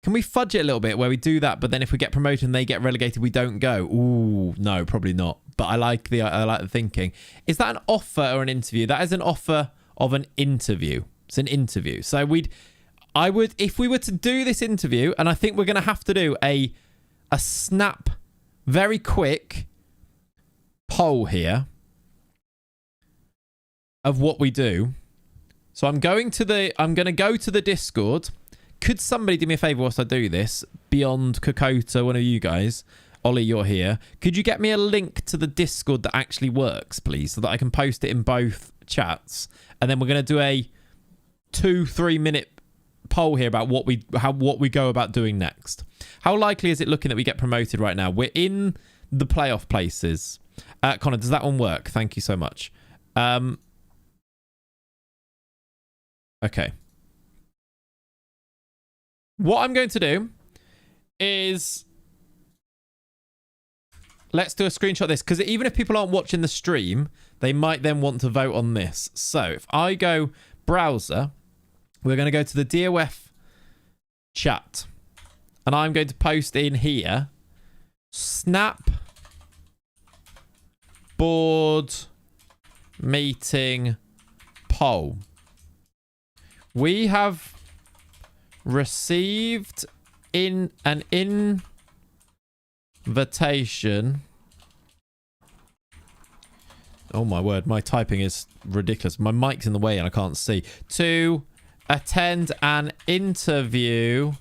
Can we fudge it a little bit where we do that, but then if we get promoted and they get relegated, we don't go? Ooh, no, probably not. But I like the thinking. Is that an offer or an interview? That is an offer of an interview. It's an interview. So I would, if we were to do this interview, and I think we're going to have to do a snap, very quick poll here of what we do. So I'm going to go to the Discord. Could somebody do me a favor whilst I do this? Beyond Kokota, one of you guys. Ollie, you're here. Could you get me a link to the Discord that actually works, please, so that I can post it in both chats? And then we're going to do a 2-3 minute poll here about what we go about doing next. How likely is it looking that we get promoted right now? We're in the playoff places. Connor, does that one work? Thank you so much. Okay. What I'm going to do is, let's do a screenshot of this, because even if people aren't watching the stream, they might then want to vote on this. So if I go browser, we're going to go to the DOF chat, and I'm going to post in here, snap board meeting poll. We have received in an invitation. Oh my word, my typing is ridiculous. My mic's in the way and I can't see. To attend an interview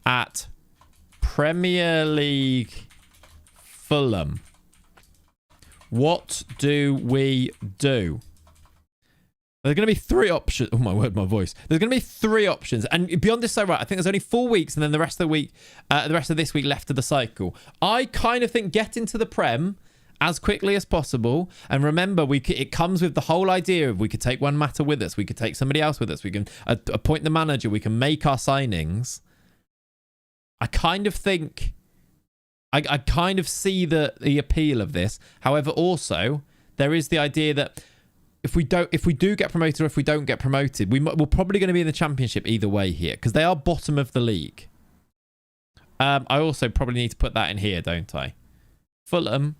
at Premier League Fulham. What do we do? There's going to be 3 options. Oh my word, my voice. There's going to be 3 options. And beyond this, so right, I think there's only 4 weeks and then the rest of the week, the rest of this week left of the cycle. I kind of think get into the Prem as quickly as possible. And remember, it comes with the whole idea of we could take one matter with us. We could take somebody else with us. We can appoint the manager. We can make our signings. I kind of think, I kind of see the appeal of this. However, also, there is the idea that if we do get promoted or if we don't get promoted, we're probably going to be in the Championship either way here because they are bottom of the league. I also probably need to put that in here, don't I? Fulham,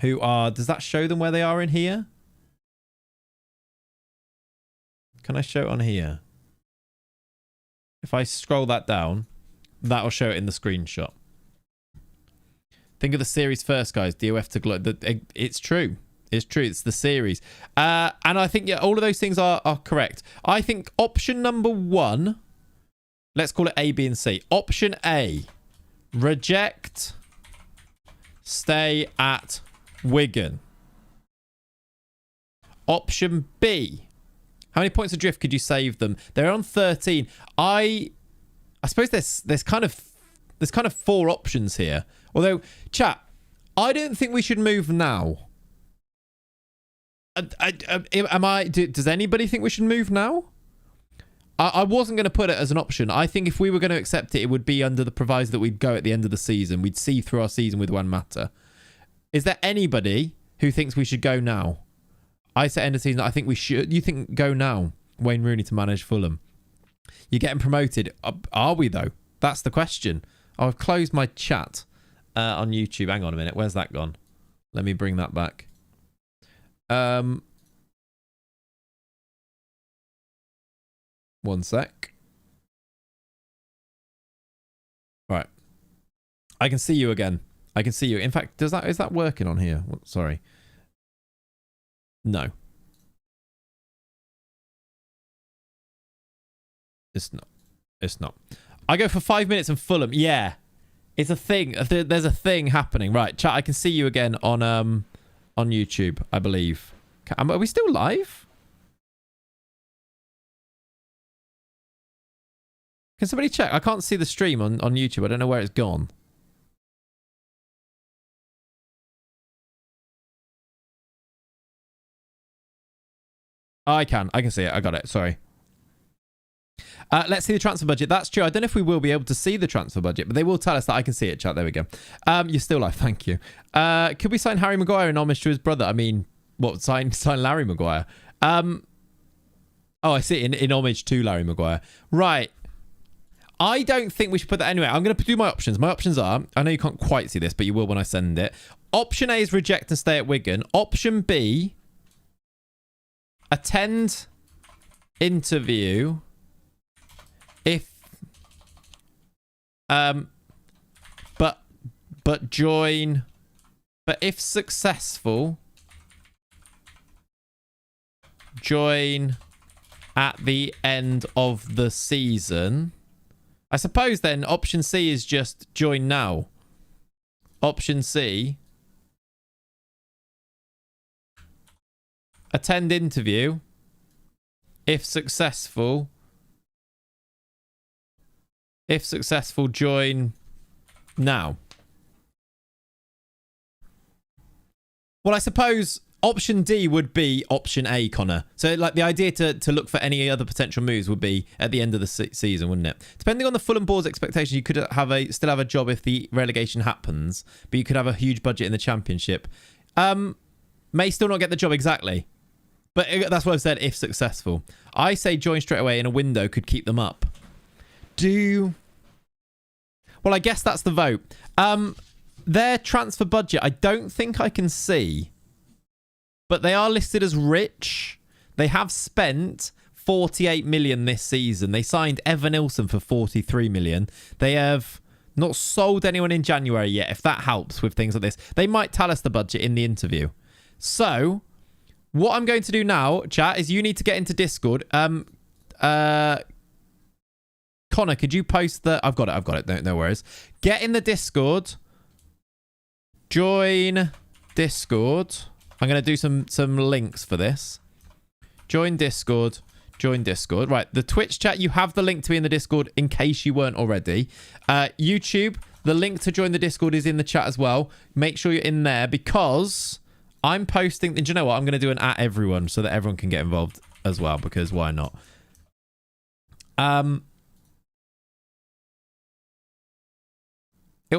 who are... Does that show them where they are in here? Can I show it on here? If I scroll that down, that'll show it in the screenshot. Think of the series first, guys. DOF to glory. It's true. It's true. It's the series. And I think, yeah, all of those things are correct. I think option number 1, let's call it A, B, and C. Option A, reject, stay at Wigan. Option B, how many points adrift could you save them? They're on 13. I suppose there's kind of 4 options here. Although, chat, I don't think we should move now. Does anybody think we should move now? I wasn't going to put it as an option. I think if we were going to accept it, it would be under the proviso that we'd go at the end of the season. We'd see through our season with one matter. Is there anybody who thinks we should go now? I say end of season. I think we should. You think go now? Wayne Rooney to manage Fulham. You're getting promoted. Are we, though? That's the question. I've closed my chat on YouTube. Hang on a minute. Where's that gone? Let me bring that back. One sec. Right. I can see you again. I can see you. In fact, is that working on here? Sorry. No. It's not. It's not. I go for 5 minutes and Fulham. Yeah. It's a thing. There's a thing happening. Right, chat, I can see you again on YouTube, I believe. Are we still live? Can somebody check? I can't see the stream on YouTube. I don't know where it's gone. Oh, I can see it. I got it. Sorry. Let's see the transfer budget. That's true. I don't know if we will be able to see the transfer budget, but they will tell us that. I can see it, chat. There we go. You're still live. Thank you. Could we sign Harry Maguire in homage to his brother? I mean, what? Sign Larry Maguire? Oh, I see it in homage to Larry Maguire. Right. I don't think we should put that anyway. I'm going to do my options. My options are, I know you can't quite see this, but you will when I send it. Option A is reject and stay at Wigan. Option B, attend interview if but join, but if successful, join at the end of the season. I suppose then option C is just join now. Option C, attend interview if successful. If successful, join now. Well, I suppose option D would be option A, Connor. So, like, the idea to look for any other potential moves would be at the end of the season, wouldn't it? Depending on the Fulham board's expectations, you could still have a job if the relegation happens, but you could have a huge budget in the Championship. May still not get the job exactly, but that's what I've said, if successful. I say join straight away in a window could keep them up. Well, I guess that's the vote. Their transfer budget, I don't think I can see. But they are listed as rich. They have spent 48 million this season. They signed Evan Nilsson for 43 million. They have not sold anyone in January yet, if that helps with things like this. They might tell us the budget in the interview. So, what I'm going to do now, chat, is you need to get into Discord. Connor, could you post the... I've got it. No worries. Get in the Discord. Join Discord. I'm going to do some links for this. Join Discord. Right, the Twitch chat, you have the link to be in the Discord in case you weren't already. YouTube, the link to join the Discord is in the chat as well. Make sure you're in there because I'm posting... Do you know what? I'm going to do an @ everyone so that everyone can get involved as well, because why not?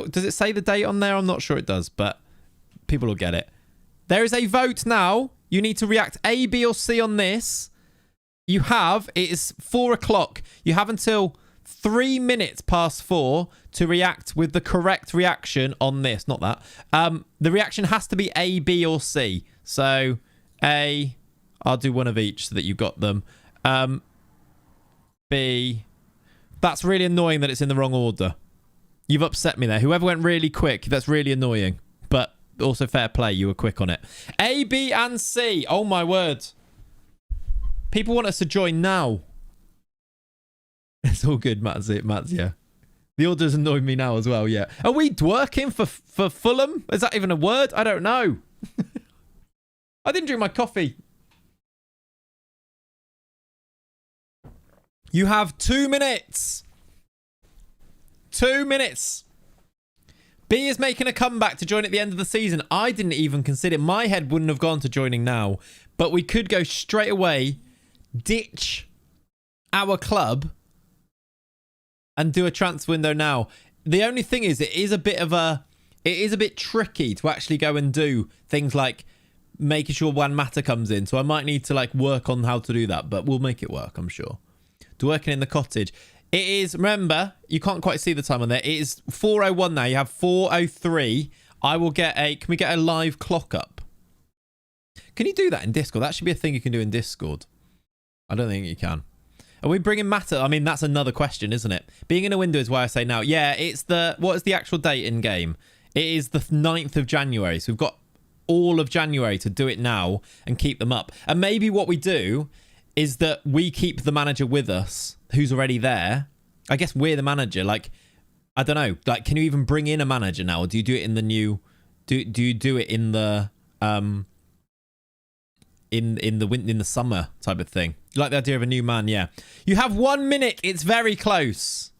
Does it say the date on there? I'm not sure it does, but people will get it. There is a vote now. You need to react A, B, or C on this. It is 4 o'clock. You have until 3 minutes past 4 to react with the correct reaction on this. Not that. The reaction has to be A, B, or C. So, A, I'll do one of each so that you've got them. B, that's really annoying that it's in the wrong order. You've upset me there. Whoever went really quick, that's really annoying. But also fair play, you were quick on it. A, B, and C. Oh, my word. People want us to join now. It's all good, Matt's, yeah. The order's annoying me now as well, yeah. Are we working for Fulham? Is that even a word? I don't know. I didn't drink my coffee. You have 2 minutes. 2 minutes. B is making a comeback to join at the end of the season. I didn't even consider it. My head wouldn't have gone to joining now. But we could go straight away, ditch our club, and do a transfer window now. The only thing is, it is a bit tricky to actually go and do things like making sure Juan Mata comes in. So I might need to like work on how to do that. But we'll make it work, I'm sure. To working in the cottage. It is, remember, you can't quite see the time on there. It is 4:01 now. You have 4:03. Can we get a live clock up? Can you do that in Discord? That should be a thing you can do in Discord. I don't think you can. Are we bringing Matter? I mean, that's another question, isn't it? Being in a window is why I say now. Yeah, what is the actual date in game? It is the 9th of January. So we've got all of January to do it now and keep them up. And maybe what we do is that we keep the manager with us who's already there. I guess we're the manager. Like, I don't know. Like, can you even bring in a manager now? Or do you do it in the new... Do you do it in the... in the summer type of thing? You like the idea of a new man? Yeah. You have 1 minute. It's very close.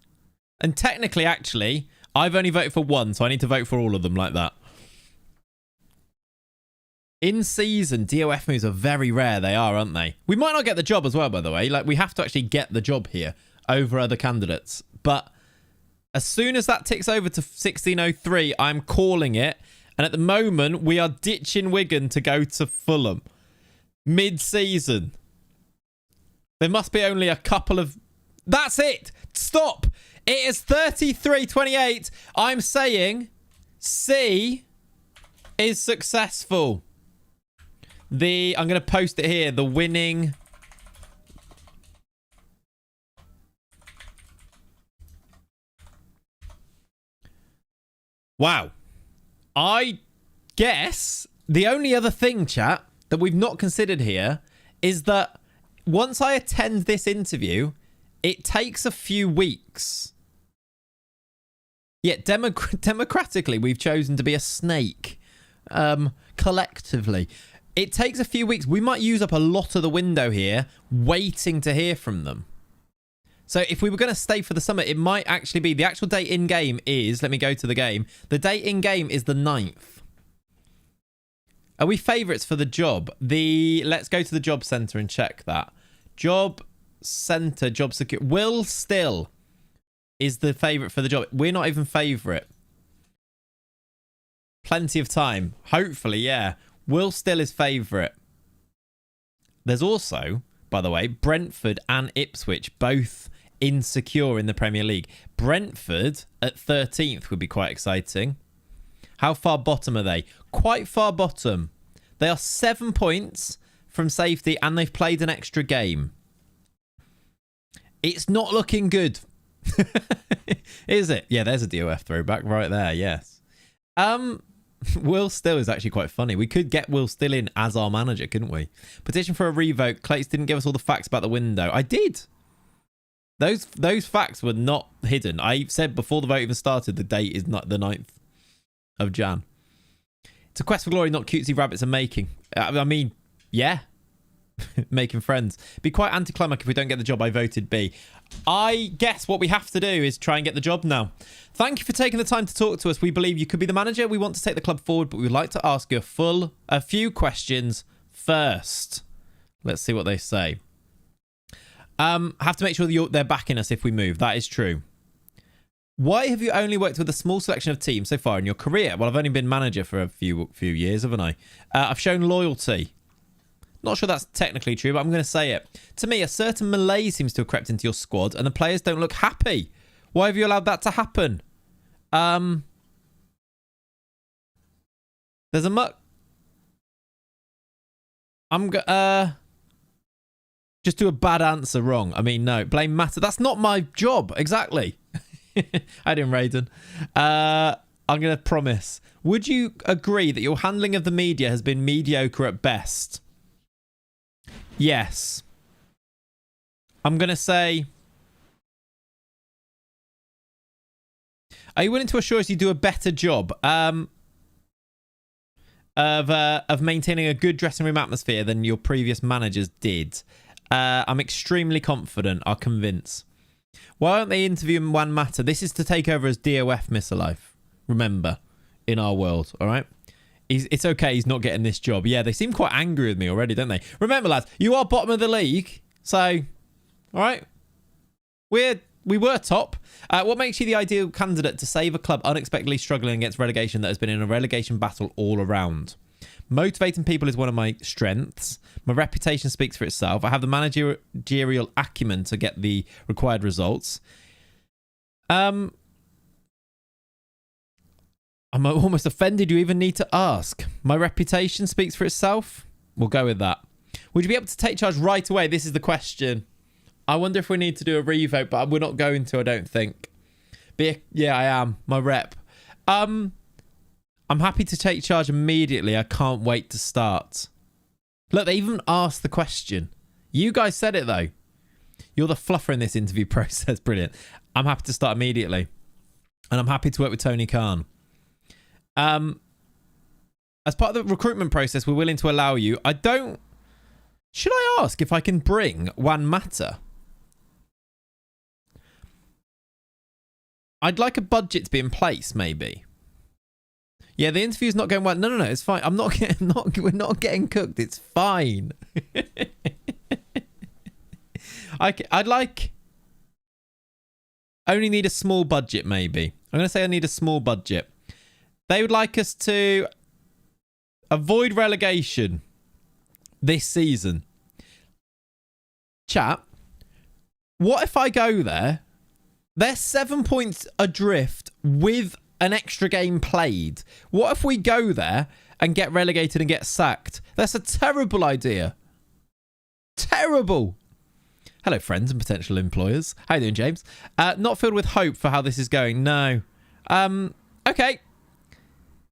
And technically, actually, I've only voted for one, so I need to vote for all of them like that. In season, DOF moves are very rare. They are, aren't they? We might not get the job as well, by the way. Like, we have to actually get the job here over other candidates. But as soon as that ticks over to 1603, I'm calling it. And at the moment, we are ditching Wigan to go to Fulham. Mid-season. There must be only a couple of... That's it! Stop! It is 33-28. I'm saying C is successful. I'm going to post it here. The winning... Wow. I guess the only other thing, chat, that we've not considered here is that once I attend this interview, it takes a few weeks. Yet democratically, we've chosen to be a snake. Collectively. It takes a few weeks. We might use up a lot of the window here waiting to hear from them. So if we were going to stay for the summer, it might actually be... The actual date in-game is... Let me go to the game. The date in-game is the 9th. Are we favourites for the job? Let's go to the job centre and check that. Job centre, job secure. Will Still is the favourite for the job. We're not even favourite. Plenty of time. Hopefully, yeah. Will Still is favourite. There's also, by the way, Brentford and Ipswich, both insecure in the Premier League. Brentford at 13th would be quite exciting. How far bottom are they? Quite far bottom. They are 7 points from safety and they've played an extra game. It's not looking good. Is it? Yeah, there's a DOF throwback right there, yes. Will Still is actually quite funny. We could get Will Still in as our manager, couldn't we? Petition for a revote. Clayts didn't give us all the facts about the window. I did. Those facts were not hidden. I said before the vote even started, the date is not the 9th of Jan. It's a quest for glory, not cutesy rabbits are making. I mean, yeah. Making friends. Be quite anticlimactic if we don't get the job. I voted B. I guess what we have to do is try and get the job now. Thank you for taking the time to talk to us. We believe you could be the manager. We want to take the club forward, but we'd like to ask you a few questions first. Let's see what they say. Have to make sure that they're backing us if we move. That is true. Why have you only worked with a small selection of teams so far in your career? Well, I've only been manager for a few years, haven't I? I've shown loyalty. Not sure that's technically true, but I'm going to say it. To me, a certain malaise seems to have crept into your squad, and the players don't look happy. Why have you allowed that to happen? There's a muck. Just do a bad answer wrong. I mean, no. Blame Matter. That's not my job. Exactly. I didn't, Raiden. I'm going to promise. Would you agree that your handling of the media has been mediocre at best? Yes. I'm going to say... Are you willing to assure us you do a better job of maintaining a good dressing room atmosphere than your previous managers did? I'm extremely confident. I'll convince. Why aren't they interviewing Juan Mata? This is to take over as DOF Mr. Life. Remember, in our world, all right? It's okay, he's not getting this job. Yeah, they seem quite angry with me already, don't they? Remember, lads, you are bottom of the league. So, all right? We were top. What makes you the ideal candidate to save a club unexpectedly struggling against relegation that has been in a relegation battle all around? Motivating people is one of my strengths. My reputation speaks for itself. I have the managerial acumen to get the required results. I'm almost offended you even need to ask. My reputation speaks for itself. We'll go with that. Would you be able to take charge right away? This is the question. I wonder if we need to do a revote, but we're not going to, I don't think. Yeah, I am. My rep. I'm happy to take charge immediately. I can't wait to start. Look, they even asked the question. You guys said it, though. You're the fluffer in this interview process. Brilliant. I'm happy to start immediately. And I'm happy to work with Tony Khan. As part of the recruitment process, we're willing to allow you. Should I ask if I can bring Juan Mata? I'd like a budget to be in place, maybe. Yeah, the interview's not going well. No, it's fine. We're not getting cooked. It's fine. I'd like... Only need a small budget, maybe. I'm going to say I need a small budget. They would like us to avoid relegation this season. Chat, what if I go there? They're 7 points adrift with an extra game played. What if we go there and get relegated and get sacked? That's a terrible idea. Terrible. Hello, friends and potential employers. How you doing, James? Not filled with hope for how this is going. No. Okay.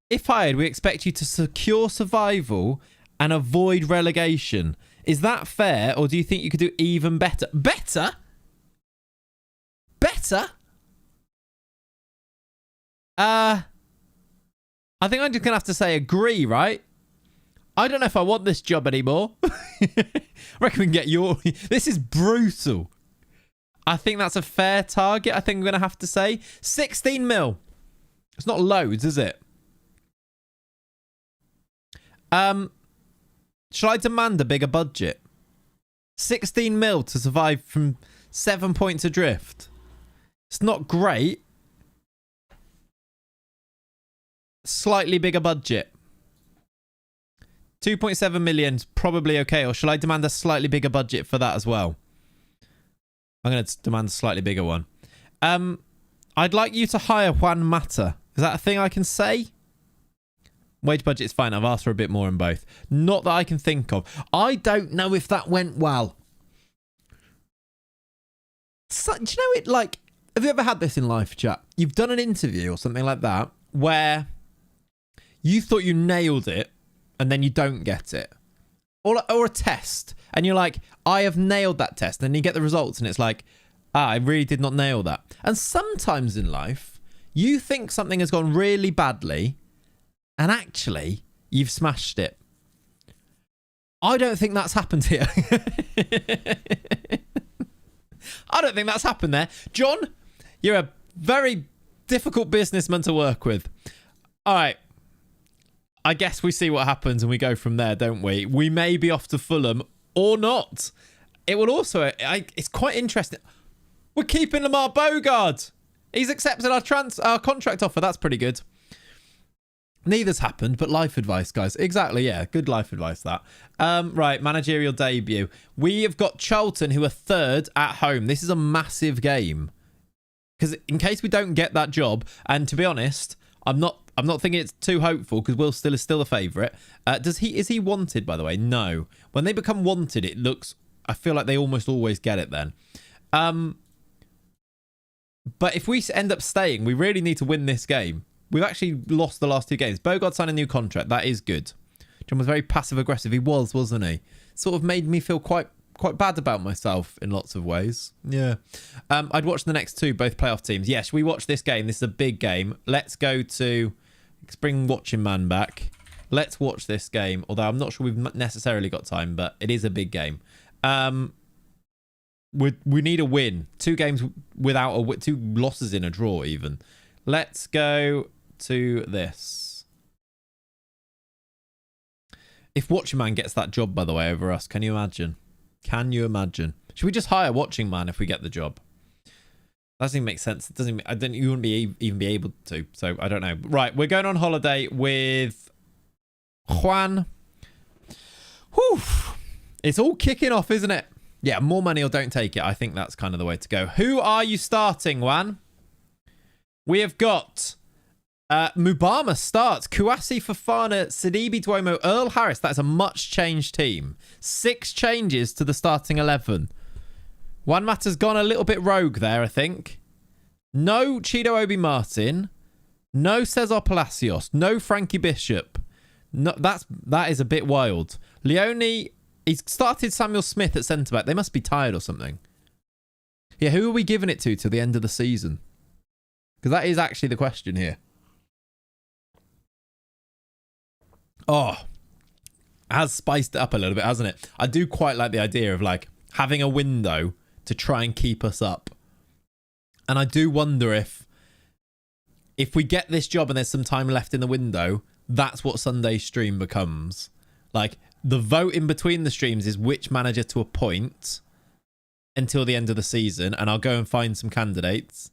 If hired, we expect you to secure survival and avoid relegation. Is that fair, or do you think you could do even better? Better? Better? I think I'm just going to have to say agree, right? I don't know if I want this job anymore. I reckon we can get your... This is brutal. I think that's a fair target, I think I'm going to have to say. 16 mil. It's not loads, is it? Shall I demand a bigger budget? 16 mil to survive from 7 points adrift. It's not great. Slightly bigger budget. 2.7 million is probably okay. Or shall I demand a slightly bigger budget for that as well? I'm going to demand a slightly bigger one. I'd like you to hire Juan Mata. Is that a thing I can say? Wage budget is fine. I've asked for a bit more in both. Not that I can think of. I don't know if that went well. So, do you know it, like... Have you ever had this in life, chat? You've done an interview or something like that where you thought you nailed it and then you don't get it. Or a test. And you're like, I have nailed that test. And then you get the results and it's like, I really did not nail that. And sometimes in life, you think something has gone really badly and actually you've smashed it. I don't think that's happened here. I don't think that's happened there. John, you're a very difficult businessman to work with. All right. I guess we see what happens and we go from there, don't we? We may be off to Fulham or not. It will also... it's quite interesting. We're keeping Lamar Bogard. He's accepted our contract offer. That's pretty good. Neither's happened, but life advice, guys. Exactly, yeah. Good life advice, that. Right, managerial debut. We have got Charlton, who are third at home. This is a massive game. Because in case we don't get that job, and to be honest, I'm not thinking it's too hopeful because Will Still is still a favourite. Is he wanted, by the way? No. When they become wanted, it looks... I feel like they almost always get it then. But if we end up staying, we really need to win this game. We've actually lost the last two games. Bogard signed a new contract. That is good. John was very passive-aggressive. He was, wasn't he? Sort of made me feel quite bad about myself in lots of ways. Yeah. I'd watch the next two, both playoff teams. Yes, we watch this game. This is a big game. Let's go to... Let's bring Watching Man back. Let's watch this game. Although I'm not sure we've necessarily got time, but it is a big game. We need a win. 2 games without 2 losses in a draw even. Let's go to this. If Watching Man gets that job, by the way, over us, can you imagine? Can you imagine? Should we just hire Watching Man if we get the job? That doesn't even make sense. It doesn't. You wouldn't even be able to. So I don't know. Right, we're going on holiday with Juan. Whew. It's all kicking off, isn't it? Yeah, more money or don't take it. I think that's kind of the way to go. Who are you starting, Juan? We have got Mubama starts. Kouassi, Fofana, Sidibe, Duomo, Earl Harris. That's a much changed team. 6 changes to the starting 11. Juan Mata's gone a little bit rogue there, I think. No Chido Obi Martin. No Cesar Palacios. No Frankie Bishop. No, that is a bit wild. Leoni, he's started Samuel Smith at centre-back. They must be tired or something. Yeah, who are we giving it to till the end of the season? Because that is actually the question here. Oh, has spiced it up a little bit, hasn't it? I do quite like the idea of like having a window to try and keep us up. And I do wonder if we get this job and there's some time left in the window, that's what Sunday's stream becomes. Like, the vote in between the streams is which manager to appoint until the end of the season, and I'll go and find some candidates.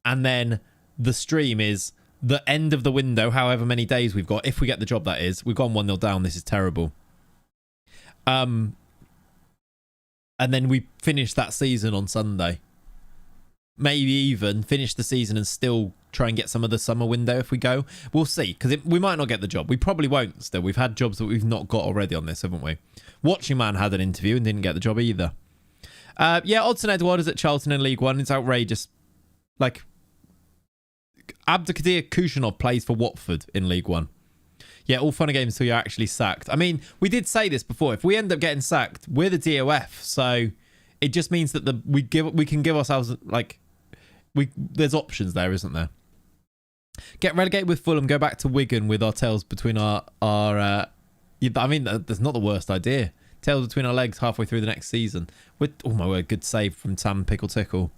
And then the stream is the end of the window, however many days we've got. If we get the job, that is. We've gone 1-0 down. This is terrible. And then we finish that season on Sunday. Maybe even finish the season and still try and get some of the summer window if we go. We'll see, because we might not get the job. We probably won't still. We've had jobs that we've not got already on this, haven't we? Watching Man had an interview and didn't get the job either. Yeah, Odsonne Edouard is at Charlton in League One. It's outrageous. Like, Abdelkadir Kushanov plays for Watford in League One. Yeah, all fun and games until you're actually sacked. I mean, we did say this before. If we end up getting sacked, we're the DOF. So it just means that we can give ourselves, like, there's options there, isn't there? Get relegated with Fulham, go back to Wigan with our tails between our I mean, that's not the worst idea. Tails between our legs halfway through the next season. Oh my word, good save from Tam Pickle Tickle.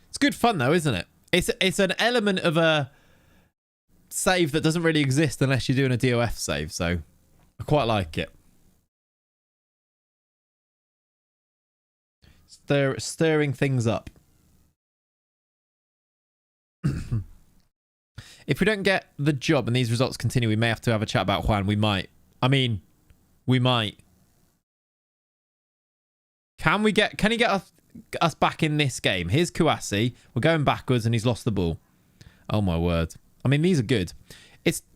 It's good fun though, isn't it? It's an element of a save that doesn't really exist unless you're doing a DOF save, so I quite like it. Stirring things up. If we don't get the job and these results continue, we may have to have a chat about Juan. We might. I mean, we might. Can he get us back in this game? Here's Kouassi. We're going backwards and he's lost the ball. Oh my word. I mean, these are good.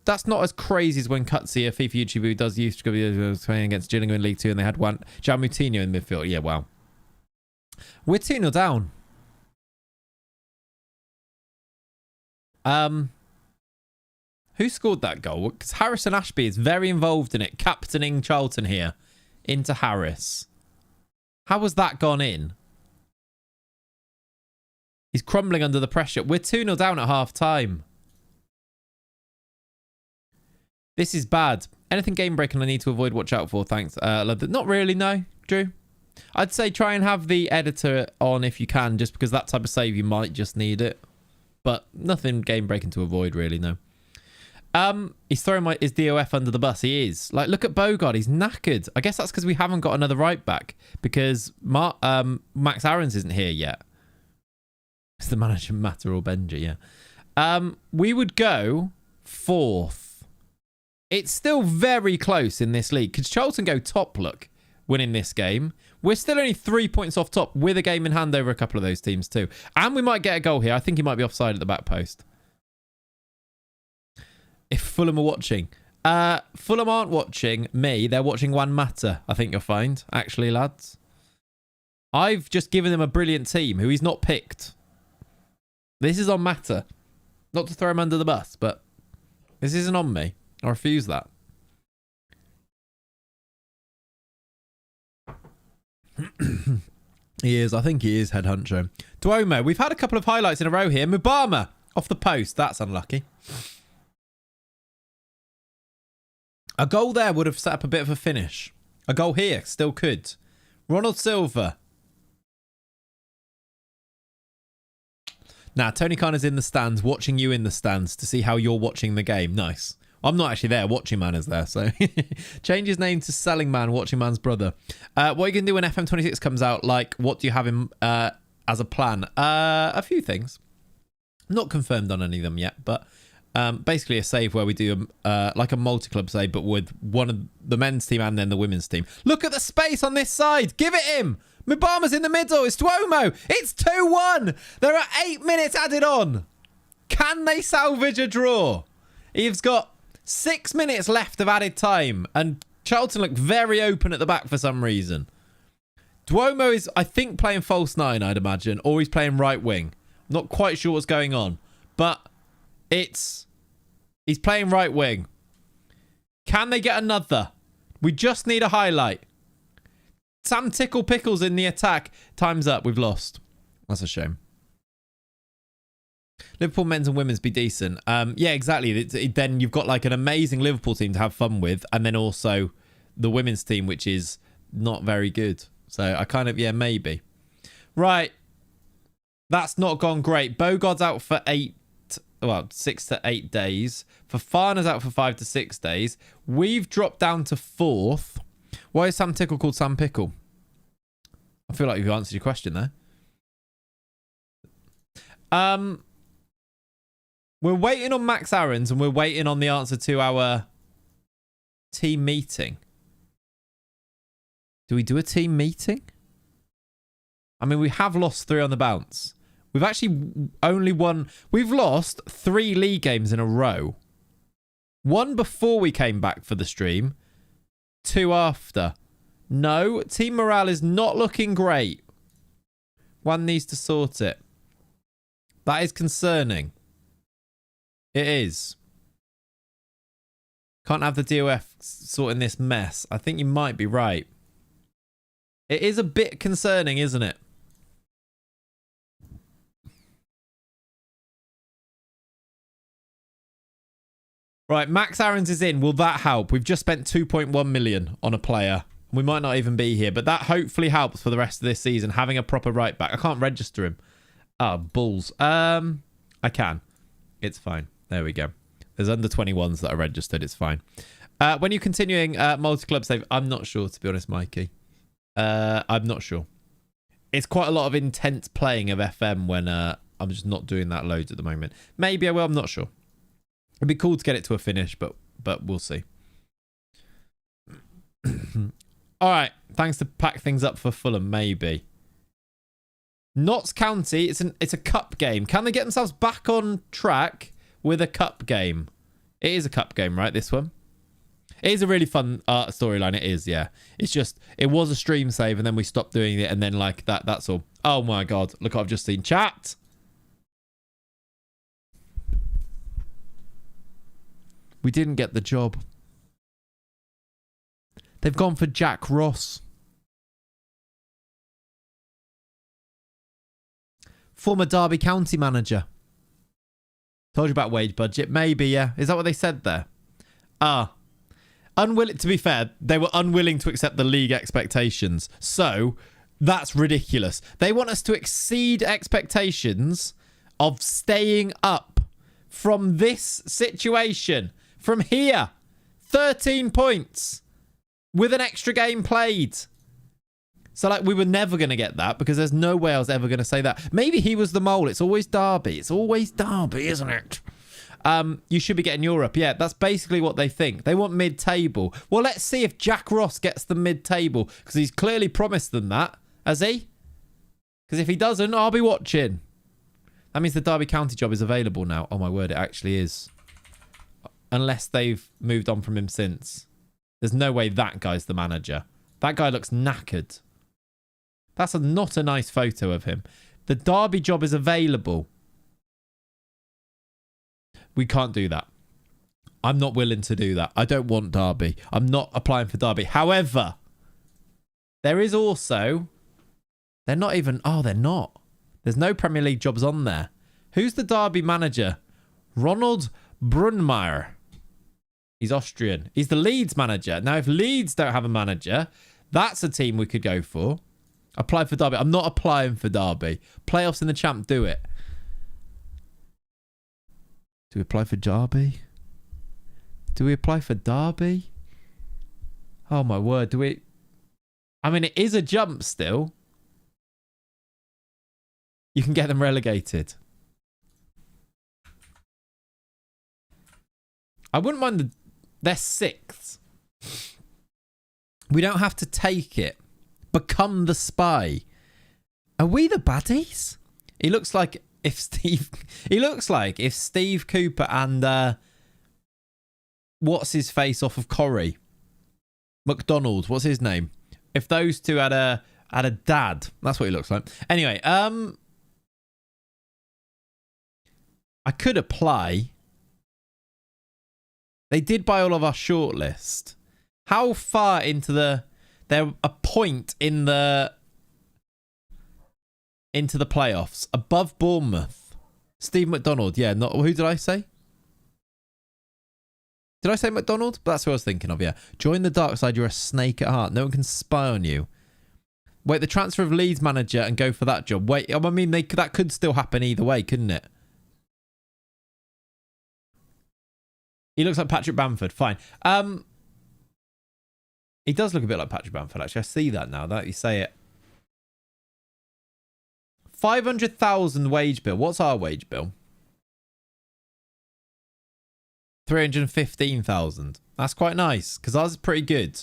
That's not as crazy as when Cutsy, a FIFA YouTuber who does used to be playing against Gillingham in League 2 and they had Jan Moutinho in midfield. Yeah, wow. We're 2-0 down. Who scored that goal? Because Harrison Ashby is very involved in it, captaining Charlton here into Harris. How has that gone in? He's crumbling under the pressure. We're 2-0 down at half time. This is bad. Anything game breaking I need to avoid, watch out for. Thanks. Not really, no, Drew. I'd say try and have the editor on if you can, just because that type of save you might just need it. But nothing game breaking to avoid, really, no. He's throwing his DOF under the bus. He is. Like, look at Bogard. He's knackered. I guess that's because we haven't got another right back because Max Aarons isn't here yet. It's the manager, Mata or Benji, yeah. We would go 4th. It's still very close in this league. Could Charlton go top, look, winning this game? We're still only 3 points off top with a game in hand over a couple of those teams too. And we might get a goal here. I think he might be offside at the back post. If Fulham are watching. Fulham aren't watching me. They're watching Juan Mata, I think you'll find. Actually, lads. I've just given him a brilliant team who he's not picked. This is on Mata. Not to throw him under the bus, but this isn't on me. I refuse that. He is. I think he is head honcho. Duomo. We've had a couple of highlights in a row here. Mubama off the post. That's unlucky. A goal there would have set up a bit of a finish. A goal here still could. Ronald Silva. Now, Tony Khan is in the stands, watching you in the stands to see how you're watching the game. Nice. I'm not actually there. Watching Man is there, so change his name to Selling Man, Watching Man's brother. What are you going to do when FM26 comes out? Like, what do you have in as a plan? A few things. Not confirmed on any of them yet, but basically a save where we do like a multi-club save, but with one of the men's team and then the women's team. Look at the space on this side. Give it him. Mubama's in the middle. It's Duomo. It's 2-1. There are 8 minutes added on. Can they salvage a draw? He's got 6 minutes left of added time, and Charlton look very open at the back for some reason. Duomo is, I think, playing false 9, I'd imagine, or he's playing right wing. Not quite sure what's going on, but he's playing right wing. Can they get another? We just need a highlight. Sam Tickle Pickles in the attack. Time's up. We've lost. That's a shame. Liverpool men's and women's be decent. Yeah, exactly. Then you've got like an amazing Liverpool team to have fun with, and then also the women's team, which is not very good. So I kind of, yeah, maybe. Right. That's not gone great. Bogart's out for 6 to 8 days. Fofana's out for 5 to 6 days. We've dropped down to 4th. Why is Sam Tickle called Sam Pickle? I feel like you've answered your question there. We're waiting on Max Aarons and we're waiting on the answer to our team meeting. Do we do a team meeting? I mean, we have lost 3 on the bounce. We've actually only won... We've lost 3 league games in a row. 1 before we came back for the stream. 2 after. No, team morale is not looking great. One needs to sort it. That is concerning. It is. Can't have the DOF sorting this mess. I think you might be right. It is a bit concerning, isn't it? Right, Max Aarons is in. Will that help? We've just spent 2.1 million on a player. We might not even be here, but that hopefully helps for the rest of this season, having a proper right back. I can't register him. Oh, balls. I can. It's fine. There we go. There's under 21s that are registered. It's fine. When you're continuing multi-club save, I'm not sure, to be honest, Mikey. I'm not sure. It's quite a lot of intense playing of FM when I'm just not doing that loads at the moment. Maybe I will. I'm not sure. It'd be cool to get it to a finish, but we'll see. All right. Thanks to pack things up for Fulham, maybe. Notts County, it's a cup game. Can they get themselves back on track with a cup game? It is a cup game, right, this one? It is a really fun storyline. It is, yeah. It's just, it was a stream save, and then we stopped doing it, and then, like, that's all. Oh, my God. Look what I've just seen. Chat! We didn't get the job. They've gone for Jack Ross. Former Derby County manager. Told you about wage budget. Maybe, yeah. Is that what they said there? Unwilling. To be fair, they were unwilling to accept the league expectations. So, that's ridiculous. They want us to exceed expectations of staying up from this situation. From here. 13 points. With an extra game played. So, like, we were never going to get that because there's no way I was ever going to say that. Maybe he was the mole. It's always Derby. It's always Derby, isn't it? You should be getting Europe. Yeah, that's basically what they think. They want mid-table. Well, let's see if Jack Ross gets the mid-table because he's clearly promised them that. Has he? Because if he doesn't, I'll be watching. That means the Derby County job is available now. Oh, my word, it actually is. Unless they've moved on from him since. There's no way that guy's the manager. That guy looks knackered. That's not a nice photo of him. The Derby job is available. We can't do that. I'm not willing to do that. I don't want Derby. I'm not applying for Derby. However, there is also... They're not even... Oh, they're not. There's no Premier League jobs on there. Who's the Derby manager? Ronald Brunmeier. He's Austrian. He's the Leeds manager. Now, if Leeds don't have a manager, that's a team we could go for. Apply for Derby. I'm not applying for Derby. Playoffs in the champ, do it. Do we apply for Derby? Do we apply for Derby? Oh, my word. Do we... I mean, it is a jump still. You can get them relegated. I wouldn't mind the... They're 6th. We don't have to take it. Become the spy. Are we the baddies? He looks like if Steve... He looks like if Steve Cooper and... what's his face off of Corrie? McDonald. What's his name? If those two had a dad. That's what he looks like. Anyway, I could apply. They did buy all of our shortlist. How far into the... They're a point in into the playoffs. Above Bournemouth. Steve McDonald. Yeah, not who did I say? Did I say McDonald? That's who I was thinking of, yeah. Join the dark side. You're a snake at heart. No one can spy on you. Wait, the transfer of Leeds manager and go for that job. Wait, I mean, that could still happen either way, couldn't it? He looks like Patrick Bamford. Fine. He does look a bit like Patrick Bamford, actually. I see that now that you say it. 500,000 wage bill. What's our wage bill? 315,000. That's quite nice because ours is pretty good.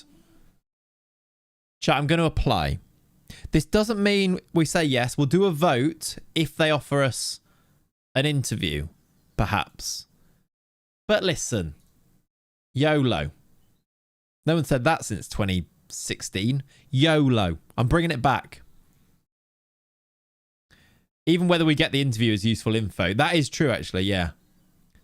Chat, I'm going to apply. This doesn't mean we say yes. We'll do a vote if they offer us an interview, perhaps. But listen, YOLO. No one said that since 2016. YOLO. I'm bringing it back. Even whether we get the interview is useful info. That is true, actually, yeah.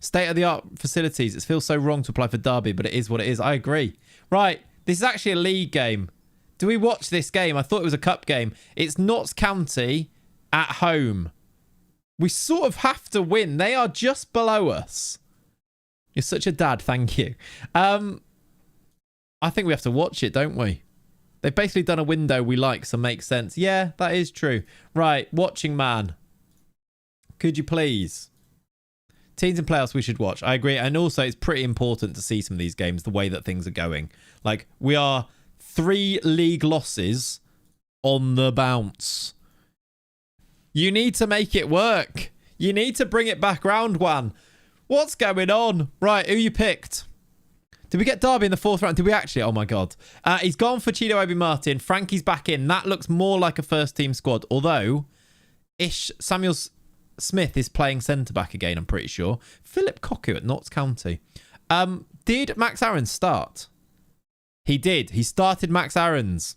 State-of-the-art facilities. It feels so wrong to apply for Derby, but it is what it is. I agree. Right, this is actually a league game. Do we watch this game? I thought it was a cup game. It's Notts County at home. We sort of have to win. They are just below us. You're such a dad, thank you. I think we have to watch it, don't we? They've basically done a window we like, so makes sense. Yeah, that is true. Right, watching man. Could you please? Teams and playoffs we should watch. I agree. And also, it's pretty important to see some of these games, the way that things are going. Like, we are 3 league losses on the bounce. You need to make it work. You need to bring it back round one. What's going on? Right, who you picked? Did we get Derby in the 4th round? Did we actually? Oh, my God. He's gone for Chido Obi Martin. Frankie's back in. That looks more like a first-team squad. Although, Samuel Smith is playing centre-back again, I'm pretty sure. Philip Cocu at Notts County. Did Max Aarons start? He did. He started Max Aarons.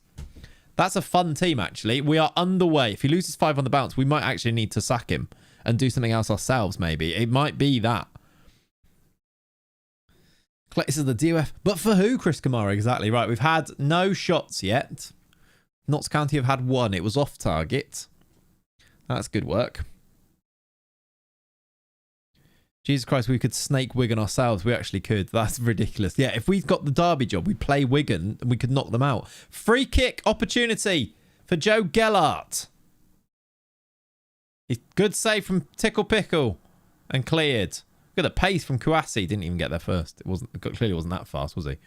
That's a fun team, actually. We are underway. If he loses 5 on the bounce, we might actually need to sack him and do something else ourselves, maybe. It might be that. Clayts is the DOF. But for who, Chris Kamara? Exactly right. We've had no shots yet. Notts County have had 1. It was off target. That's good work. Jesus Christ, we could snake Wigan ourselves. We actually could. That's ridiculous. Yeah, if we got the Derby job, we'd play Wigan and we could knock them out. Free kick opportunity for Joe Gellart. Good save from Tickle Pickle and cleared. Look at the pace from Kouassi. Didn't even get there first. Clearly wasn't that fast, was he?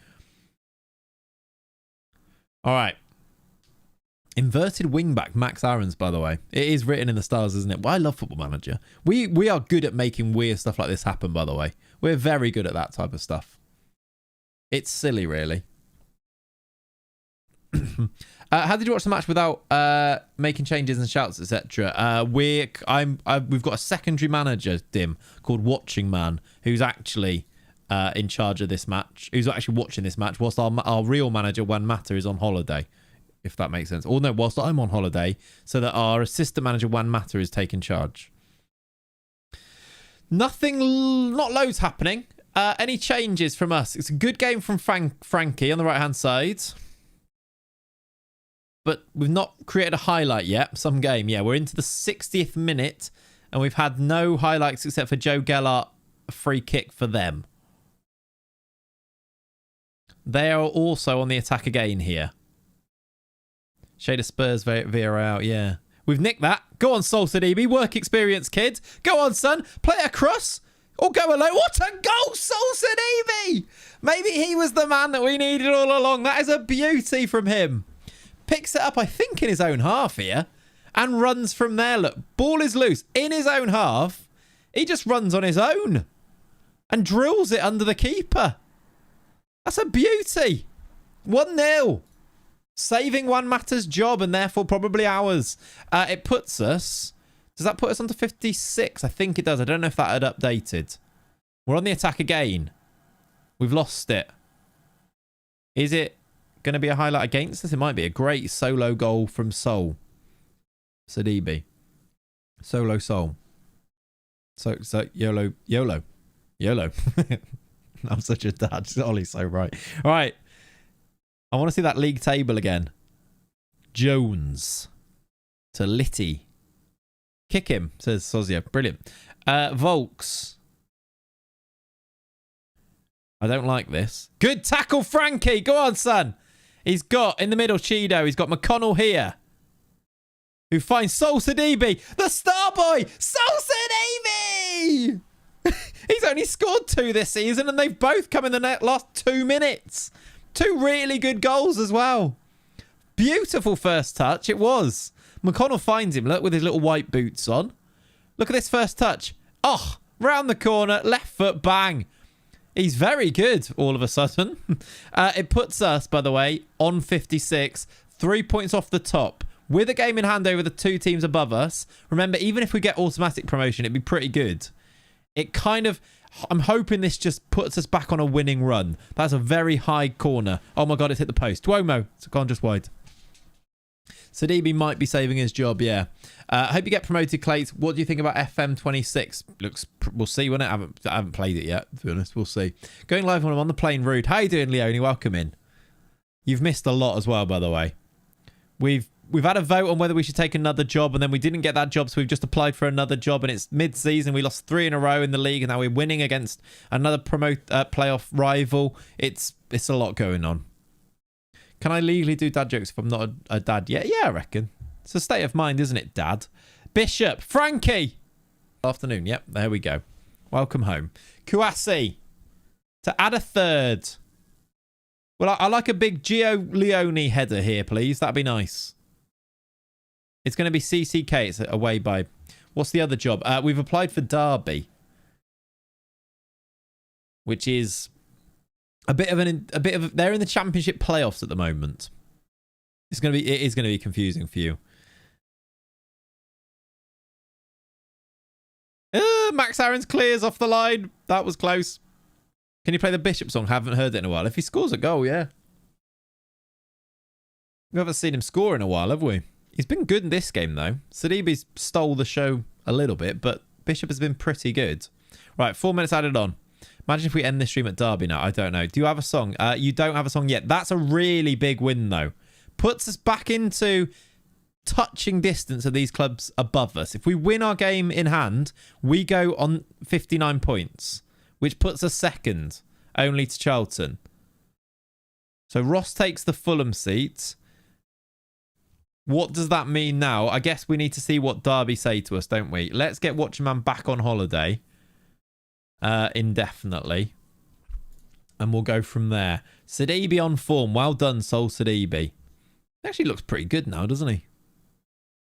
All right. Inverted wingback Max Aarons, by the way. It is written in the stars, isn't it? Well, I love Football Manager. We are good at making weird stuff like this happen, by the way. We're very good at that type of stuff. It's silly, really. How did you watch the match without making changes and shouts, etc.? We've got a secondary manager, Dim, called Watching Man, who's actually in charge of this match. Who's actually watching this match, whilst our real manager, Juan Mata, is on holiday. If that makes sense. Or no, whilst I'm on holiday, so that our assistant manager, Juan Mata, is taking charge. Not loads happening. Any changes from us? It's a good game from Frankie on the right-hand side. But we've not created a highlight yet. Some game. Yeah, we're into the 60th minute, and we've had no highlights except for Joe Gellart, a free kick for them. They are also on the attack again here. Shade of Spurs via out, yeah. We've nicked that. Go on, Sol Sidibe. Work experience, kid. Go on, son. Play across. Or go alone. What a goal, Sol Sidibe! Maybe he was the man that we needed all along. That is a beauty from him. Picks it up, I think, in his own half here. And runs from there. Look, ball is loose. In his own half. He just runs on his own. And drills it under the keeper. That's a beauty. 1-0. Saving Juan Mata's job and therefore probably ours. It puts us... Does that put us onto 56? I think it does. I don't know if that had updated. We're on the attack again. We've lost it. Is it going to be a highlight against us? It might be a great solo goal from Sol Sidibe. Solo Sol. So YOLO. I'm such a dad. Ollie's so right. All right. I want to see that league table again. Jones to Litty. Kick him, says Sozia. Brilliant. Volks. I don't like this. Good tackle, Frankie. Go on, son. He's got, in the middle, Cheeto. He's got McConnell here. Who finds Sol Sidibe. The star boy. Sol Sidibe. He's only scored 2 this season, and they've both come in the last 2 minutes. 2 really good goals as well. Beautiful first touch. It was. McConnell finds him. Look, with his little white boots on. Look at this first touch. Oh, round the corner. Left foot. Bang. He's very good all of a sudden. It puts us, by the way, on 56. 3 points off the top. With a game in hand over the 2 teams above us. Remember, even if we get automatic promotion, it'd be pretty good. It kind of... I'm hoping this just puts us back on a winning run. That's a very high corner. Oh my God, it's hit the post. Duomo. It's gone just wide. Sidibe might be saving his job, yeah. Hope you get promoted, Clayts. What do you think about FM26? We'll see when I haven't played it yet, to be honest. We'll see. Going live when I'm on the plane, rude. How you doing, Leoni? Welcome in. You've missed a lot as well, by the way. We've had a vote on whether we should take another job, and then we didn't get that job, so we've just applied for another job, and it's mid-season. We lost 3 in a row in the league, and now we're winning against another playoff rival. It's a lot going on. Can I legally do dad jokes if I'm not a dad yet? Yeah, I reckon. It's a state of mind, isn't it, Dad? Bishop. Frankie. Afternoon. Yep, there we go. Welcome home. Kouassi. To add a third. Well, I like a big Gio Leoni header here, please. That'd be nice. It's going to be CCK. It's away by... What's the other job? We've applied for Derby. Which is... A bit of they're in the championship playoffs at the moment. It is going to be confusing for you. Max Aaron's clears off the line. That was close. Can you play the Bishop song? Haven't heard it in a while. If he scores a goal, yeah. We haven't seen him score in a while, have we? He's been good in this game, though. Sidibe's stole the show a little bit, but Bishop has been pretty good. Right, 4 minutes added on. Imagine if we end this stream at Derby now. I don't know. Do you have a song? You don't have a song yet. That's a really big win, though. Puts us back into touching distance of these clubs above us. If we win our game in hand, we go on 59 points, which puts us second, only to Charlton. So Ross takes the Fulham seat. What does that mean now? I guess we need to see what Derby say to us, don't we? Let's get Watchman Man back on holiday. Indefinitely. And we'll go from there. Sidibe on form. Well done, Sol Sidibe. He actually looks pretty good now, doesn't he?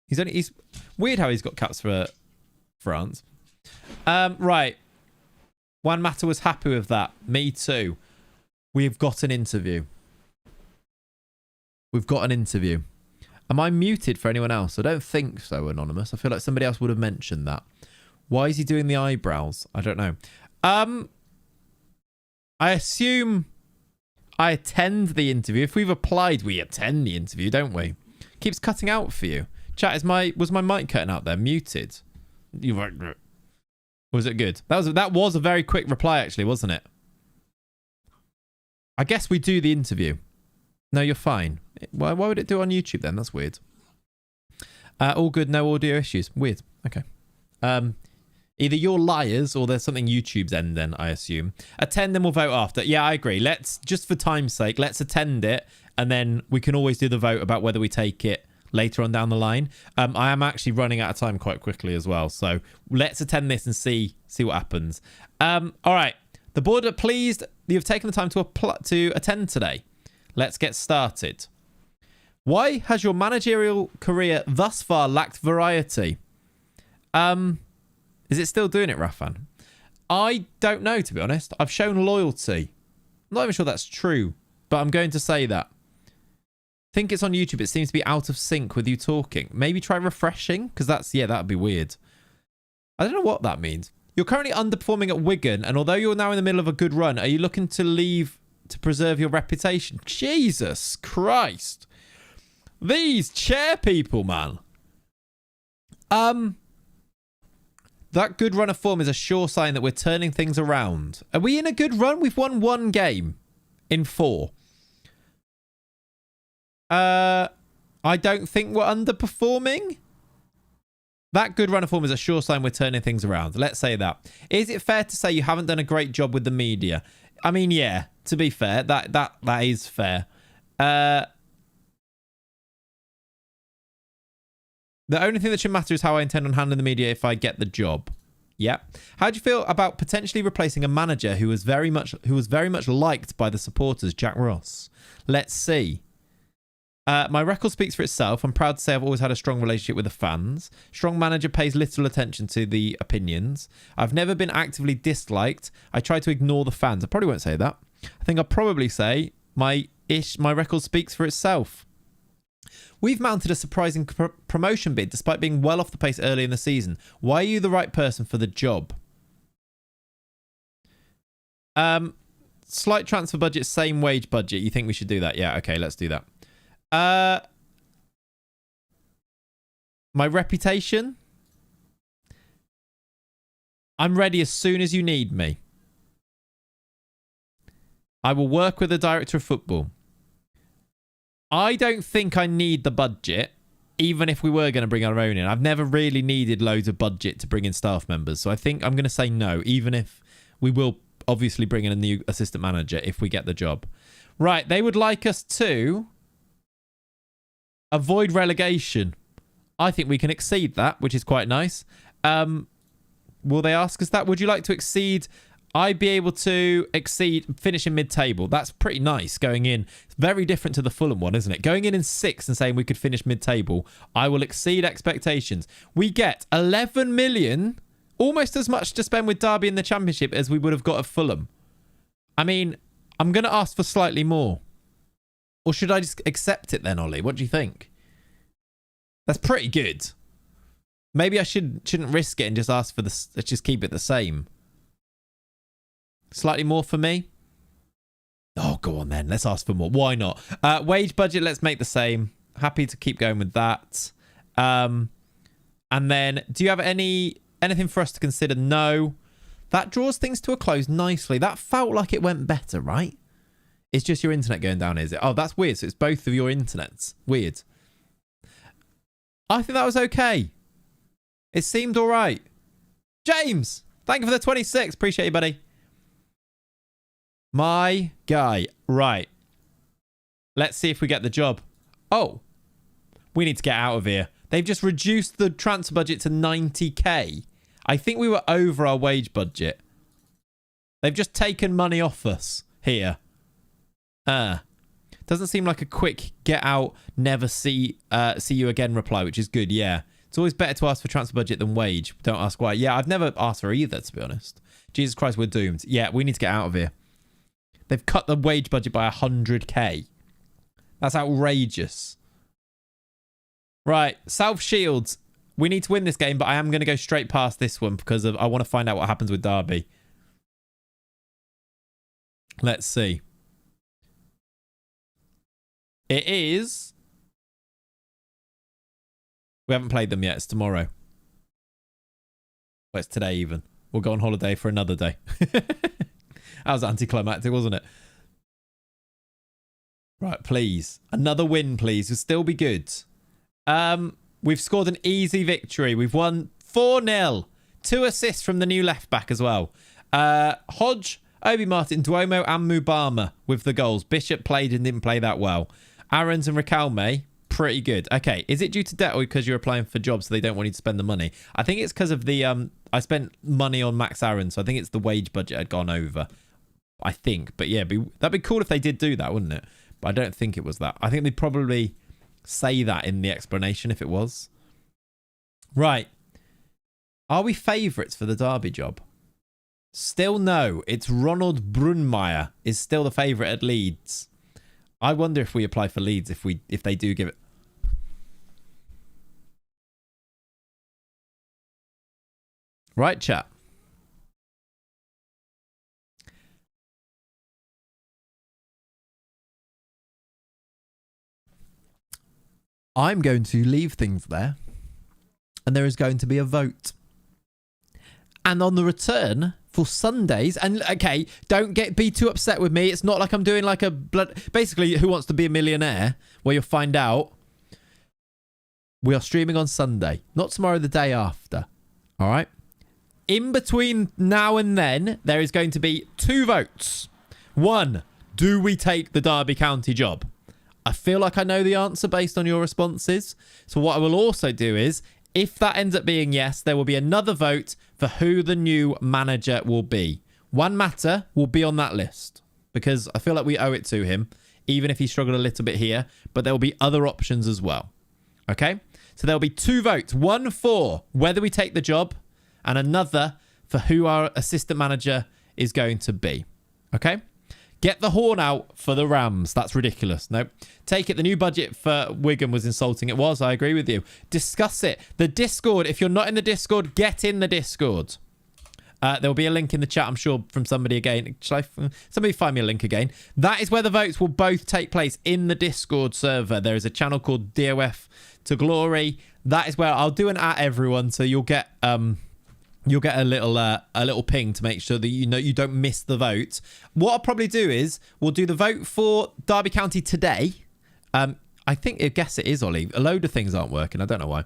He's weird how he's got caps for France. Right. Juan Mata was happy with that. Me too. We've got an interview. We've got an interview. Am I muted for anyone else? I don't think so, Anonymous. I feel like somebody else would have mentioned that. Why is he doing the eyebrows? I don't know. I assume I attend the interview. If we've applied, we attend the interview, don't we? Keeps cutting out for you. Chat, was my mic cutting out there? Muted? Was it good? That was a very quick reply, actually, wasn't it? I guess we do the interview. No, you're fine. Why would it do on YouTube then? That's weird. All good, no audio issues. Weird. Okay. Either you're liars or there's something YouTube's end then, I assume. Attend and we'll vote after. Yeah, I agree. Let's, just for time's sake, let's attend it. And then we can always do the vote about whether we take it later on down the line. I am actually running out of time quite quickly as well. So let's attend this and see what happens. All right. The board are pleased you've taken the time to attend today. Let's get started. Why has your managerial career thus far lacked variety? Is it still doing it, Rafan? I don't know, to be honest. I've shown loyalty. I'm not even sure that's true, but I'm going to say that. Think it's on YouTube. It seems to be out of sync with you talking. Maybe try refreshing, because that'd be weird. I don't know what that means. You're currently underperforming at Wigan, and although you're now in the middle of a good run, are you looking to leave to preserve your reputation? Jesus Christ. These chair people, man. That good run of form is a sure sign that we're turning things around. Are we in a good run? We've won 1 game in 4. I don't think we're underperforming. That good run of form is a sure sign we're turning things around. Let's say that. Is it fair to say you haven't done a great job with the media? I mean, yeah, to be fair, that is fair. The only thing that should matter is how I intend on handling the media if I get the job. Yep. How do you feel about potentially replacing a manager who was very much liked by the supporters, Jack Ross? Let's see. My record speaks for itself. I'm proud to say I've always had a strong relationship with the fans. Strong manager pays little attention to the opinions. I've never been actively disliked. I try to ignore the fans. I probably won't say that. I think I'll probably say my record speaks for itself. We've mounted a surprising promotion bid despite being well off the pace early in the season. Why are you the right person for the job? Slight transfer budget, same wage budget. You think we should do that? Yeah, okay, let's do that. My reputation? I'm ready as soon as you need me. I will work with the director of football. I don't think I need the budget, even if we were going to bring our own in. I've never really needed loads of budget to bring in staff members. So I think I'm going to say no, even if we will obviously bring in a new assistant manager if we get the job. Right, they would like us to avoid relegation. I think we can exceed that, which is quite nice. Will they ask us that? Would you like to exceed... I'd be able to finish in mid-table. That's pretty nice going in. It's very different to the Fulham one, isn't it? Going in 6th and saying we could finish mid-table. I will exceed expectations. We get 11 million, almost as much to spend with Derby in the Championship as we would have got at Fulham. I mean, I'm going to ask for slightly more. Or should I just accept it then, Ollie? What do you think? That's pretty good. Maybe I shouldn't risk it and just ask for let's just keep it the same. Slightly more for me. Oh, go on then. Let's ask for more. Why not? Wage budget, let's make the same. Happy to keep going with that. And then, do you have anything for us to consider? No. That draws things to a close nicely. That felt like it went better, right? It's just your internet going down, is it? Oh, that's weird. So it's both of your internets. Weird. I think that was okay. It seemed all right. James, thank you for the 26. Appreciate you, buddy. My guy. Right. Let's see if we get the job. Oh. We need to get out of here. They've just reduced the transfer budget to 90k. I think we were over our wage budget. They've just taken money off us here. Doesn't seem like a quick get out, never see you again reply, which is good. Yeah. It's always better to ask for transfer budget than wage. Don't ask why. Yeah, I've never asked for either, to be honest. Jesus Christ, we're doomed. Yeah, we need to get out of here. They've cut the wage budget by 100k. That's outrageous. Right, South Shields. We need to win this game, but I am going to go straight past this one because I want to find out what happens with Derby. Let's see. It is... We haven't played them yet. It's tomorrow. Well, it's today even. We'll go on holiday for another day. That was anticlimactic, wasn't it? Right, please. Another win, please. Will still be good. We've scored an easy victory. We've won 4-0. 2 assists from the new left back as well. Hodge, Obi Martin, Duomo and Mubama with the goals. Bishop played and didn't play that well. Aarons and Riquelme, pretty good. Okay, is it due to debt or because you're applying for jobs so they don't want you to spend the money? I think it's because of the... I spent money on Max Aarons, so I think it's the wage budget had gone over. I think. But yeah, that'd be cool if they did do that, wouldn't it? But I don't think it was that. I think they'd probably say that in the explanation if it was. Right. Are we favourites for the Derby job? Still no. It's Ronald Brunmeier is still the favourite at Leeds. I wonder if we apply for Leeds if they do give it. Right, chat. I'm going to leave things there. And there is going to be a vote. And on the return, for Sundays. And okay, don't be too upset with me. It's not like I'm doing like basically Who Wants to Be a Millionaire, where you'll find out. We are streaming on Sunday, not tomorrow, the day after. All right. In between now and then, there is going to be 2 votes. 1, do we take the Derby County job? I feel like I know the answer based on your responses. So what I will also do is, if that ends up being yes, there will be another vote for who the new manager will be. Juan Mata will be on that list because I feel like we owe it to him, even if he struggled a little bit here. But there will be other options as well. Okay? So there'll be 2 votes. 1 for whether we take the job and another for who our assistant manager is going to be. Okay? Get the horn out for the Rams. That's ridiculous. No. Take it. The new budget for Wigan was insulting. It was. I agree with you. Discuss it. The Discord. If you're not in the Discord, get in the Discord. There'll be a link in the chat, I'm sure, from somebody again. Somebody find me a link again. That is where the votes will both take place, in the Discord server. There is a channel called DOF to Glory. That is where I'll do an at everyone, so you'll get a little ping to make sure that you don't miss the vote. What I'll probably do is we'll do the vote for Derby County today. I guess it is, Ollie. A load of things aren't working. I don't know why.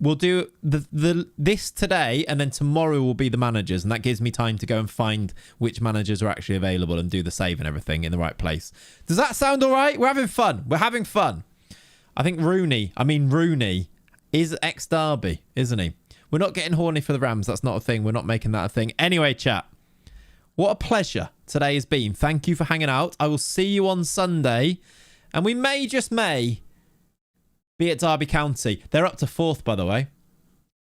We'll do this today, and then tomorrow will be the managers, and that gives me time to go and find which managers are actually available and do the save and everything in the right place. Does that sound all right? We're having fun. We're having fun. I think Rooney is ex-Derby, isn't he? We're not getting horny for the Rams. That's not a thing. We're not making that a thing. Anyway, chat, what a pleasure today has been. Thank you for hanging out. I will see you on Sunday. And we may be at Derby County. They're up to 4th, by the way.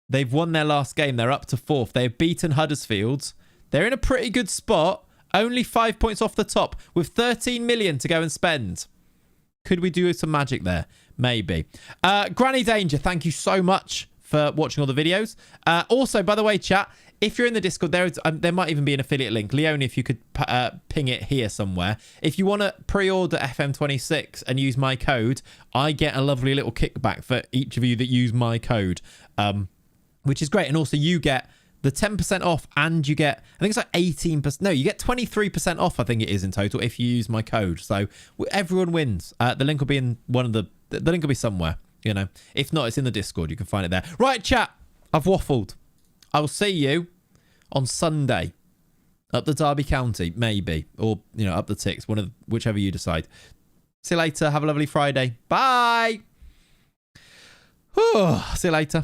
They've won their last game. They're up to 4th. They have beaten Huddersfield. They're in a pretty good spot. Only 5 points off the top with 13 million to go and spend. Could we do some magic there? Maybe. Granny Danger, thank you so much for watching all the videos. Also, by the way, chat, if you're in the Discord, there might even be an affiliate link. Leoni, if you could ping it here somewhere. If you want to pre-order FM26 and use my code, I get a lovely little kickback for each of you that use my code, which is great. And also you get the 10% off, and you get, I think it's like 18%. No, you get 23% off, I think it is in total, if you use my code. So everyone wins. The link will be in the link will be somewhere, you know. If not, it's in the Discord. You can find it there. Right, chat. I've waffled. I will see you on Sunday up the Derby County, maybe, or up the Ticks, whichever you decide. See you later. Have a lovely Friday. Bye. See you later.